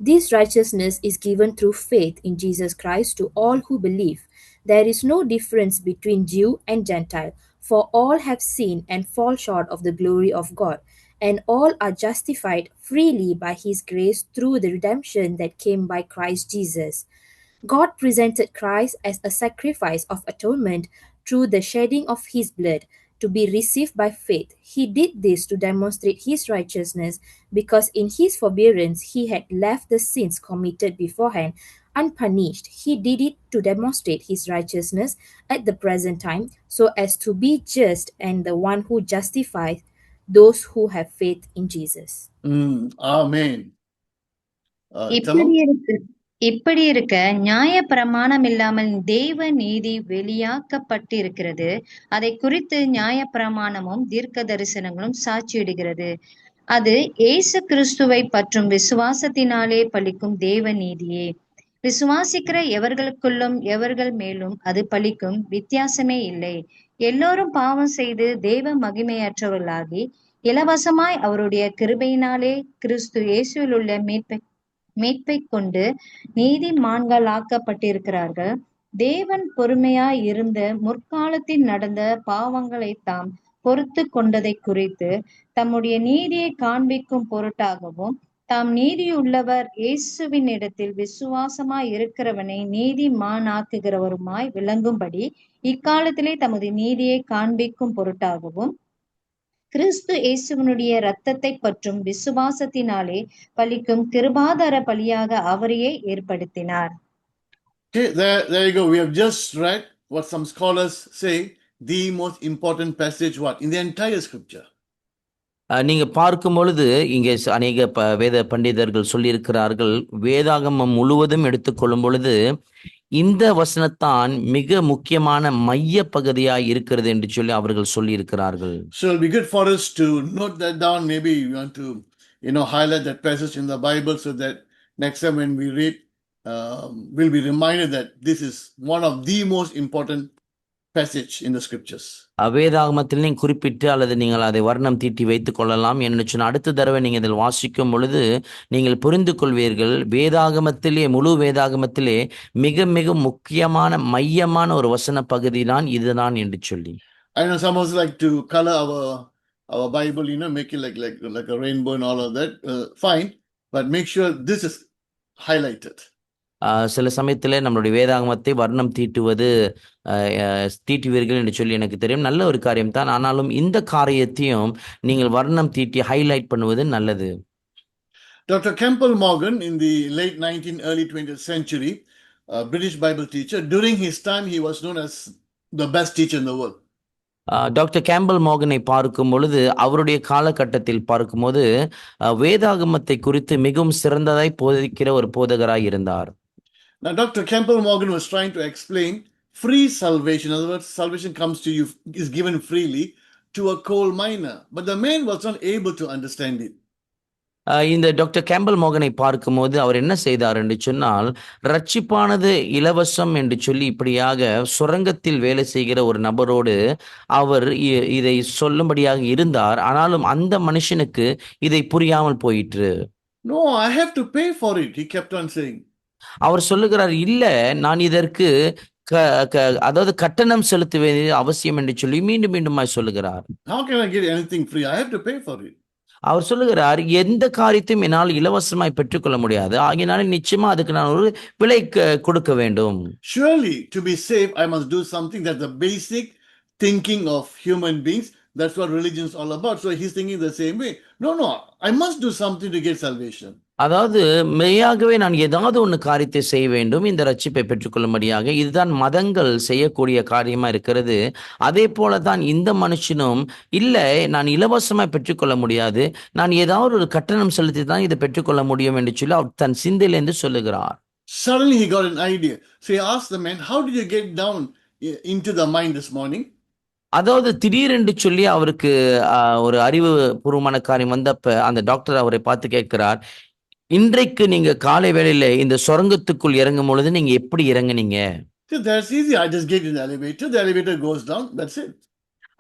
This righteousness is given through faith in Jesus Christ to all who believe. There is no difference between Jew and Gentile, for all have sinned and fall short of the glory of God, and all are justified freely by His grace through the redemption that came by Christ Jesus. God presented Christ as a sacrifice of atonement through the shedding of His blood, to be received by faith. He did this to demonstrate His righteousness, because in His forbearance He had left the sins committed beforehand unpunished. He did it to demonstrate His righteousness at the present time, so as to be just and the one who justifies those who have faith in Jesus. Amen. இப்படி இருக்க நியாய பிரமாணம் இல்லாமல் தேவ நீதி வெளியாக்கப்பட்டிருக்கிறது. அதை குறித்து நியாய பிரமாணமும் தீர்க்க தரிசனங்களும் சாட்சியிடுகிறது. அது இயேசு கிறிஸ்துவை பற்றும் விசுவாசத்தினாலே பலிக்கும் தேவ நீதியே. விசுவாசிக்கிற எவர்களுக்குள்ளும் எவர்கள் மேலும் அது பலிக்கும், வித்தியாசமே இல்லை. எல்லோரும் பாவம் செய்து தேவ மகிமையற்றவர்களாகி இலவசமாய் அவருடைய கிருபையினாலே கிறிஸ்து இயேசுவில் உள்ள மீட்பை கொண்டு நீதிமான்களாக்கப்பட்டிருக்கிறார்கள். தேவன் பொறுமையாய் இருந்த முற்காலத்தில் நடந்த பாவங்களை தாம் பொறுத்து கொண்டதை குறித்து தம்முடைய நீதியை காண்பிக்கும் பொருட்டாகவும், தாம் நீதியுள்ளவர் இயேசுவின் இடத்தில் விசுவாசமாய் இருக்கிறவனை நீதிமானாக்குகிறவருமாய் விளங்கும்படி இக்காலத்திலே தமது நீதியை காண்பிக்கும் பொருட்டாகவும் கிறிஸ்து இயேசுவினுடைய இரத்தத்தை பற்றும் விசுவாசத்தினாலே பலிக்கும் கிருபாதார பலியாக அவரையே ஏற்படுத்தினார். Okay, there you go. We have just read what some scholars say the most important passage in the entire scripture. நீங்க பார்க்கும் பொழுது இங்கே அநேக வேத பண்டிதர்கள் சொல்லியிருக்கிறார்கள், வேதாகமம் முழுவதும் எடுத்துக்கொள்ளும் பொழுது இந்த வசனத்தான் மிக முக்கியமான மைய பகுதியாய் இருக்கிறது என்று அவர்கள் சொல்லி இருக்கிறார்கள். So it'll be good for us to note that down. Maybe you want to highlight that passage in the Bible, so that next time when we read, we'll be reminded that this is one of the most important passage in the scriptures. வேதாகமத்தில் நீங்கள் குறிப்பிட்டு அல்லது நீங்கள் அதை வர்ணம் தீட்டி வைத்துக் கொள்ளலாம். என்று சொன்ன அடுத்த தடவை நீங்கள் இதில் வாசிக்கும் பொழுது நீங்கள் புரிந்து கொள்வீர்கள், வேதாகமத்திலே முழு வேதாகமத்திலே மிக மிக முக்கியமான மையமான ஒரு வசன பகுதி தான் இதுதான் என்று சொல்லி. I know some of us like to color our Bible, make it like a rainbow and all of that. Fine, but make sure this is highlighted. சில சமயத்தில் நம்மளுடைய வேதாகமத்தை வர்ணம் தீட்டுவீர்கள் என்று சொல்லி எனக்கு தெரியும், நல்ல ஒரு காரியம் தான். ஆனாலும் இந்த காரியத்தையும் நீங்கள் வர்ணம் தீட்டி ஹைலைட் பண்ணுவது நல்லது. Dr. Campbell Morgan in the late 19th, early 20th century a British Bible teacher. During his time, he was known as the best teacher in the world. Doctor Campbell மோகனை பார்க்கும் பொழுது அவருடைய காலகட்டத்தில் பார்க்கும்போது வேதாகமத்தை குறித்து மிகவும் சிறந்ததாய் போதிக்கிற ஒரு போதகராய் இருந்தார். Now, Dr. Campbell Morgan was trying to explain free salvation. In other words, salvation comes to you, is given freely to a coal miner. But the man was not able to understand it. இந்த doctor Campbell மோகனை பார்க்கும்போது அவர் என்ன செய்தார் என்று சொன்னால், ரட்சிப்பானது இலவசம் என்று சொல்லி இப்படியாக சுரங்கத்தில் வேலை செய்கிற ஒரு நபரோடு அவர் இதை சொல்லும்படியாக இருந்தார். ஆனாலும் அந்த மனுஷனுக்கு இதை புரியாமல் போயிற்று. No, I have to pay for it, he kept on saying. அவர் சொல்லுகிறார், இல்ல நான் இதற்கு அதாவது கட்டணம் செலுத்த வேண்டியது அவசியம் என்று சொல்லி மீண்டும் மீண்டுமாய் சொல்லுகிறார். How can I get anything free? I have to pay for it. அவர் சொல்லுகிறார், எந்த காரியத்தையும் என்னால் இலவசமாய் பெற்றுக்கொள்ள முடியாது, ஆகையினால நிச்சயமா அதுக்கு நான் ஒரு விலை கொடுக்க வேண்டும். Surely to be saved I must do something. That's the basic thinking of human beings. That's what religion is all about. So he's thinking the same way. No, I must do something to get salvation. அதாவது மெய்யாகவே நான் ஏதாவது ஒன்று காரியத்தை செய்ய வேண்டும் இந்த ரட்சிப்பை பெற்றுக்கொள்ளும்படியாக. இதுதான் மதங்கள் செய்யக்கூடிய காரியமா இருக்கிறது. அதே போல தான் இந்த மனுஷனும், இல்லை நான் இலவசமாய் பெற்றுக்கொள்ள முடியாது, நான் ஏதாவது ஒரு கட்டணம் செலுத்தி தான் இதை பெற்றுக்கொள்ள முடியும் என்று சொல்லி அவர் தன் சிந்தையிலிருந்து சொல்லுகிறார். Suddenly he got an idea. So he asked the man, how did you get down into the mine this morning? அதாவது திடீரென்று சொல்லி அவருக்கு ஒரு அறிவு பூர்வமான காரியம் வந்தப்ப அந்த டாக்டர் அவரை பார்த்து கேட்கிறார், இன்றைக்கு நீங்க காலை வேளையில இந்த சொரங்கத்துக்குள் இறங்கும் பொழுது நீங்க எப்படி இறங்குனீங்க? That's easy. I just get in the elevator. The elevator goes down. That's it.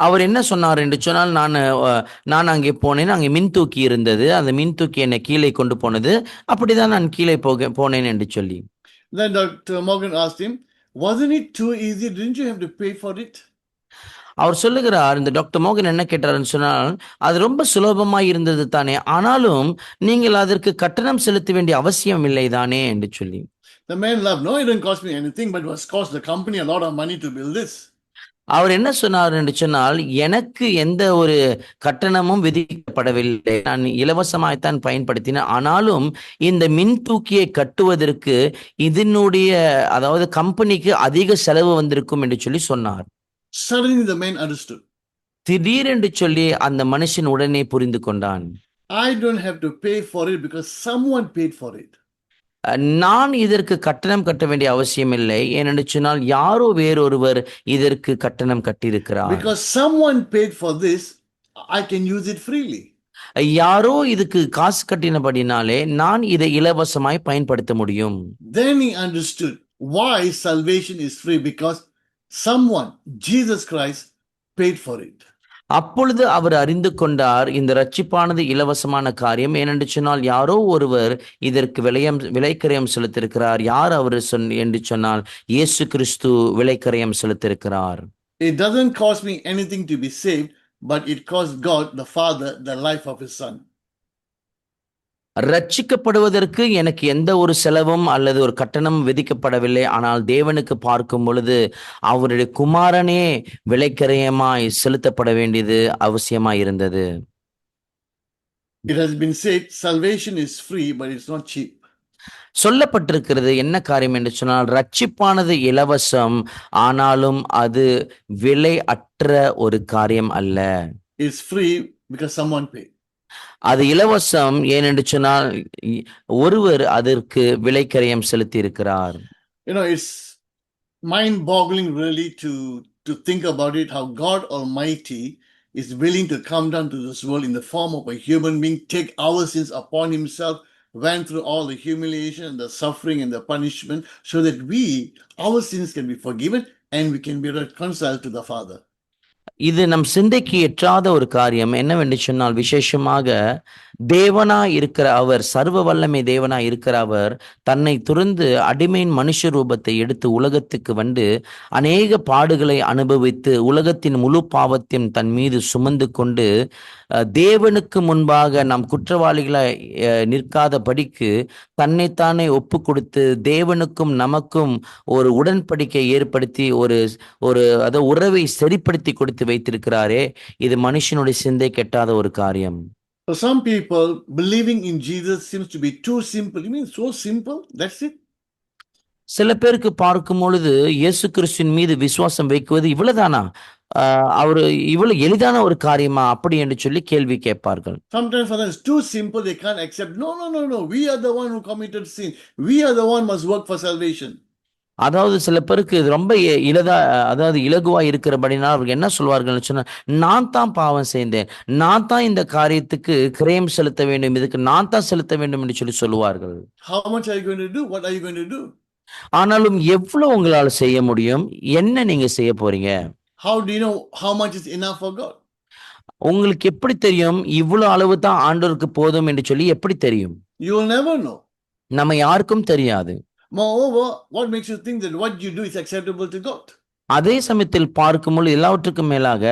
அவர் என்ன சொன்னார் என்று சொன்னால், நான் அங்கே போனேன், அங்கே மின் தூக்கி இருந்தது, அந்த மின் தூக்கி என்னை கீழே கொண்டு போனது, அப்படிதான் நான் கீழே போனேன் என்று சொல்லி. Then Dr. Morgan asked him, wasn't it too easy? Didn't you have to pay for it? அவர் சொல்லுகிறார், இந்த டாக்டர் மோகன் என்ன கேட்டார்னு சொன்னால், அது ரொம்ப சுலபமாய் இருந்தது தானே, ஆனாலும் நீங்கள் அதற்கு கட்டணம் செலுத்த வேண்டிய அவசியம் இல்லை தானே என்று சொல்லி. The man laughed. No, it didn't cost me anything, but it was cost the company a lot of money to build this. அவர் என்ன சொன்னார் என்று சொன்னால், எனக்கு எந்த ஒரு கட்டணமும் விதிக்கப்படவில்லை, நான் இலவசமாய்த்தான் பயன்படுத்தினேன், ஆனாலும் இந்த மின் தூக்கியை கட்டுவதற்கு இதனுடைய அதாவது கம்பெனிக்கு அதிக செலவு வந்திருக்கும் என்று சொல்லி சொன்னார். Suddenly the man understood. திடீரென்று சொல்லி அந்த மனுஷன் உடனே புரிந்து கொண்டான். I don't have to pay for it because someone paid for it. நான் இதற்கு கட்டணம் கட்ட வேண்டிய அவசியம் இல்லை, ஏனென்று சொன்னால் யாரோ வேறொருவர் இதற்கு கட்டணம் கட்டியிருக்கிறார். Because someone paid for this, I can use it freely. யாரோ இதுக்கு காசு கட்டினபடினாலே நான் இதை இலவசமாய் பயன்படுத்த முடியும். Then he understood why salvation is free, because someone, Jesus Christ, paid for it. அப்பொழுது அவர் அறிந்து கொண்டார், இந்த ரட்சிப்பானது இலவசமான காரியம், ஏனென்று சொன்னால் யாரோ ஒருவர் இதற்கு விலைக்கரையம் செலுத்திருக்கிறார். யார் அவர் என்று சொன்னால் இயேசு கிறிஸ்து விலைக்கரையம் செலுத்திருக்கிறார். It doesn't cost me anything to be saved, but it cost God the Father the life of his son. ரட்சிக்கப்படுவதற்கு எனக்கு எந்த ஒரு செலவும் அல்லது ஒரு கட்டணம் விதிக்கப்படவில்லை, ஆனால் தேவனுக்கு பார்க்கும் பொழுது அவருடைய குமாரனே விலைக்கரையமாய் செலுத்தப்பட வேண்டியது அவசியமாய் இருந்தது. It has been said salvation is free, but it's not cheap. சொல்லப்பட்டிருக்கிறது என்ன காரியம் என்று சொன்னால், ரட்சிப்பானது இலவசம், ஆனாலும் அது விலை அற்ற ஒரு காரியம் அல்ல. It's free because someone paid. அது இலவசம் ஏனென்று சொன்னால் ஒருவர் அதற்கு விலைக்கரையம் செலுத்தி இருக்கிறார். It's mind-boggling really to think about it, how God Almighty is willing to come down to this world in the form of a human being, take our sins upon himself, went through all the humiliation and the suffering and the punishment, so that our sins can be forgiven and we can be reconciled to the Father. இது நம் சிந்தைக்கு எட்டாத ஒரு காரியம். என்னவென்று சொன்னால், விசேஷமாக தேவனாய் இருக்கிற அவர், சர்வ வல்லமை தேவனாய் இருக்கிற அவர் தன்னை துறந்து அடிமையின் மனுஷ ரூபத்தை எடுத்து உலகத்துக்கு வந்து அநேக பாடுகளை அனுபவித்து உலகத்தின் முழு பாவத்தையும் தன் மீது சுமந்து கொண்டு தேவனுக்கு முன்பாக நாம் குற்றவாளிகளை நிற்காதபடிக்கு தன்னைத்தானே ஒப்பு கொடுத்து தேவனுக்கும் நமக்கும் ஒரு உடன்படிக்கை ஏற்படுத்தி ஒரு உறவை சரிப்படுத்தி கொடுத்து வைத்திருக்கிறாரே, இது மனுஷனுடைய சிந்தை கெட்டாத ஒரு காரியம். For some people, believing in Jesus seems to be too simple. You mean so simple? That's it? சில பேருக்கு பார்க்கும் பொழுது இயேசு கிறிஸ்துவின் மீது விசுவாசம் வைக்குவது இவ்வளவுதானா, அவரு இவ்வளவு எளிதான ஒரு காரியமா அப்படி என்று சொல்லி கேள்வி கேட்பார்கள். Sometimes for them it's too simple, they can't accept. No, no, no, no. We are the one who committed sin. We are the one must work for salvation. அதாவது சில பேருக்கு இது ரொம்ப அதாவது இலகுவா இருக்கிறபடினால் அவர்கள் என்ன சொல்வார்கள் சொன்னா, நான் தான் பாவம் செய்தேன், நான் தான் இந்த காரியத்துக்கு கிரயம் செலுத்த வேண்டும், இதுக்கு நான் தான் செலுத்த வேண்டும் என்று சொல்லி சொல்லுவார்கள். How much are you going to do? What are you going to do? ஆனாலும் எவ்வளவு உங்களால செய்ய முடியும், என்ன நீங்க செய்ய போறீங்க? How do you know how much is enough for God? உங்களுக்கு எப்படி தெரியும் இவ்வளவு அளவு தான் ஆண்டவருக்கு போதும் என்று சொல்லி எப்படி தெரியும்? You will never know. நம்ம யாருக்கும் தெரியாது. Moreover, what makes you think that what you do is acceptable to God? அதே சமயத்தில் பார்க்கும்போது எல்லாவற்றுக்கும் மேலாக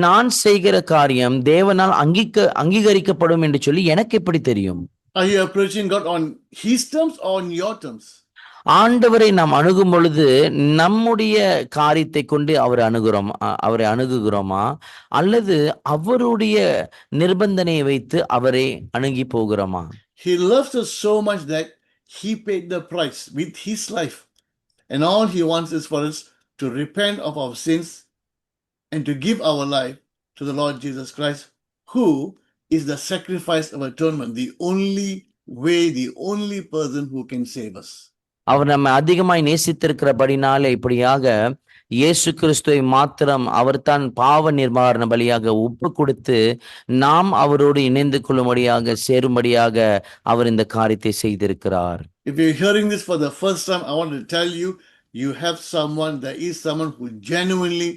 நான் செய்கிற காரியம் தேவனால் அங்கீகரிக்கப்படும் என்று சொல்லி எனக்கு எப்படி தெரியும்? Are you approaching God on His terms or on your terms? ஆண்டவரை நாம் அணுகும் பொழுது நம்முடைய காரியத்தை கொண்டு அவரை அணுகுகிறோமா, அல்லது அவருடைய நிர்பந்தனையை வைத்து அவரை அணுகி போகிறோமா? He loves us so much that He paid the price with His life, and all He wants is for us to repent of our sins and to give our life to the Lord Jesus Christ, who is the sacrifice of atonement, the only way, the only person who can save us. அவர் நம்மை அதிகமாய் நேசித்திருக்கிறபடினாலே இப்படியாக இயேசு கிறிஸ்துவை மாத்திரம் அவர் தான் பாவ நிவாரண பலியாக ஒப்பு கொடுத்து நாம் அவரோடு இணைந்து கொள்ளும்படியாக சேரும்படியாக அவர் இந்த காரியத்தை செய்திருக்கிறார். If you're hearing this for the first time, I want to tell you, you have someone, there is someone who genuinely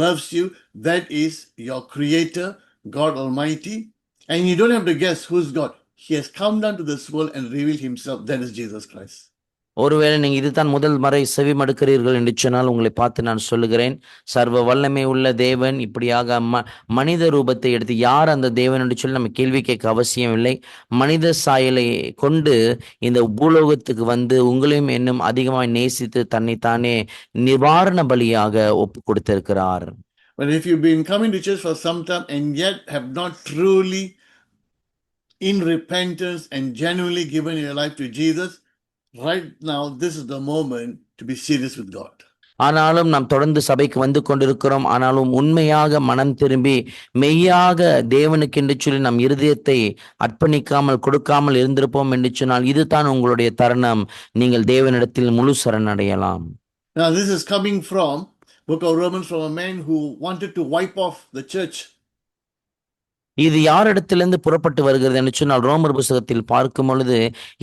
loves you. That is your Creator, God Almighty. And you don't have to guess who's God. He has come down to this world and revealed Himself. That is Jesus Christ. ஒருவேளை நீங்க இதுதான் முதல் முறை செவி மடுக்கிறீர்கள் என்று சொன்னால் உங்களை பார்த்து நான் சொல்லுகிறேன், சர்வ வல்லமை உள்ள தேவன் இப்படியாக மனித ரூபத்தை எடுத்து, யார் அந்த தேவன் என்று சொல்லி நம்ம கேள்வி கேட்க அவசியம் இல்லை, மனித சாயலை கொண்டு இந்த பூலோகத்துக்கு வந்து உங்களையும் இன்னும் அதிகமாக நேசித்து தன்னைத்தானே நிவாரண பலியாக ஒப்பு கொடுத்திருக்கிறார். But if you've been coming to church for some time and yet have not truly in repentance and genuinely given your life to Jesus, right now, this is the moment to be serious with God. ஆனாலும் நாம் தொடர்ந்து சபைக்கு வந்து கொண்டிருக்கிறோம், ஆனாலும் உண்மையாக மனம் திரும்பி மெய்யாக தேவனுக்கு என்று சொல்லி நம் இருதயத்தை அர்ப்பணிக்காமல் கொடுக்காமல் இருந்திருப்போம் என்று சொன்னால் இதுதான் உங்களுடைய தருணம், நீங்கள் தேவனிடத்தில் முழு சரணடையலாம். Now this is coming from Book of Romans, from a man who wanted to wipe off the church. இது யாரிடத்திலிருந்து புறப்பட்டு வருகிறது என்று சொன்னால் ரோமர் புத்தகத்தில் பார்க்கும் பொழுது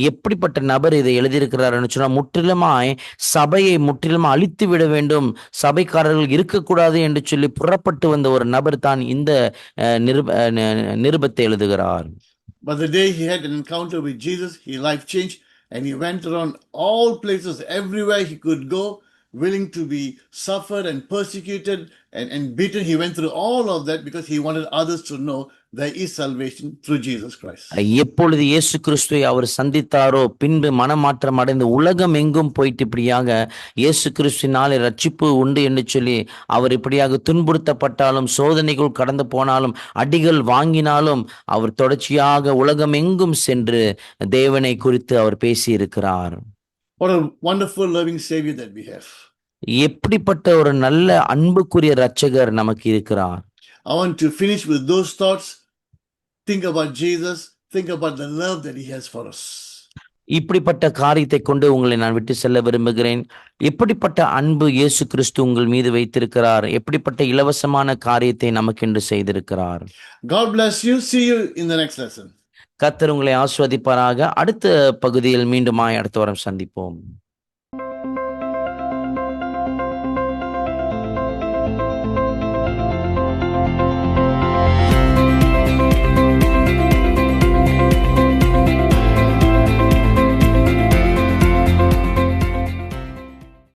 எப்படிப்பட்ட நபர் இதை எழுதியிருக்கிறார் என்று சொன்னால் முற்றிலுமாய் சபையை முற்றிலுமாய் அழித்து விட வேண்டும், சபைக்காரர்கள் இருக்கக்கூடாது என்று சொல்லி புறப்பட்டு வந்த ஒரு நபர் தான் இந்த நிருபத்தை எழுதுகிறார். But the day he had an encounter with Jesus, his life changed and he went around all places, everywhere he could go, willing to be suffered and persecuted and beaten. He went through all of that because he wanted others to know there is salvation through Jesus Christ. எப்பொழுது இயேசு கிறிஸ்துவை அவர் சந்தித்தாரோ பின்பு மனமாற்றம் அடைந்து உலகம் எங்கும் போயிட்டு இப்படியாக இயேசு கிறிஸ்துவினாலே ரட்சிப்பு உண்டு என்று சொல்லி அவர் இப்படியாக துன்புறுத்தப்பட்டாலும் சோதனைகள் கடந்து போனாலும் அடிகள் வாங்கினாலும் அவர் தொடர்ச்சியாக உலகம் எங்கும் சென்று தேவனை குறித்து அவர் பேசியிருக்கிறார். What a wonderful loving Savior that we have. எப்படிப்பட்ட ஒரு நல்ல அன்புக்குரிய இரட்சகர் நமக்கு இருக்கிறார். I want to finish with those thoughts. Think about Jesus. Think about the love that He has for us. இப்படிப்பட்ட காரியத்தை கொண்டு உங்களை நான் விட்டு செல்ல விரும்புகிறேன். எப்படிப்பட்ட அன்பு இயேசு கிறிஸ்து உங்கள் மீது வைத்திருக்கிறார், எப்படிப்பட்ட இலவசமான காரியத்தை நமக்கென்று செய்திருக்கிறார். God bless you. See you in the next lesson. கர்த்தர் உங்களை ஆசீர்வதிப்பாராக. அடுத்த பகுதியில் மீண்டுமாய் அடுத்த வாரம் சந்திப்போம்.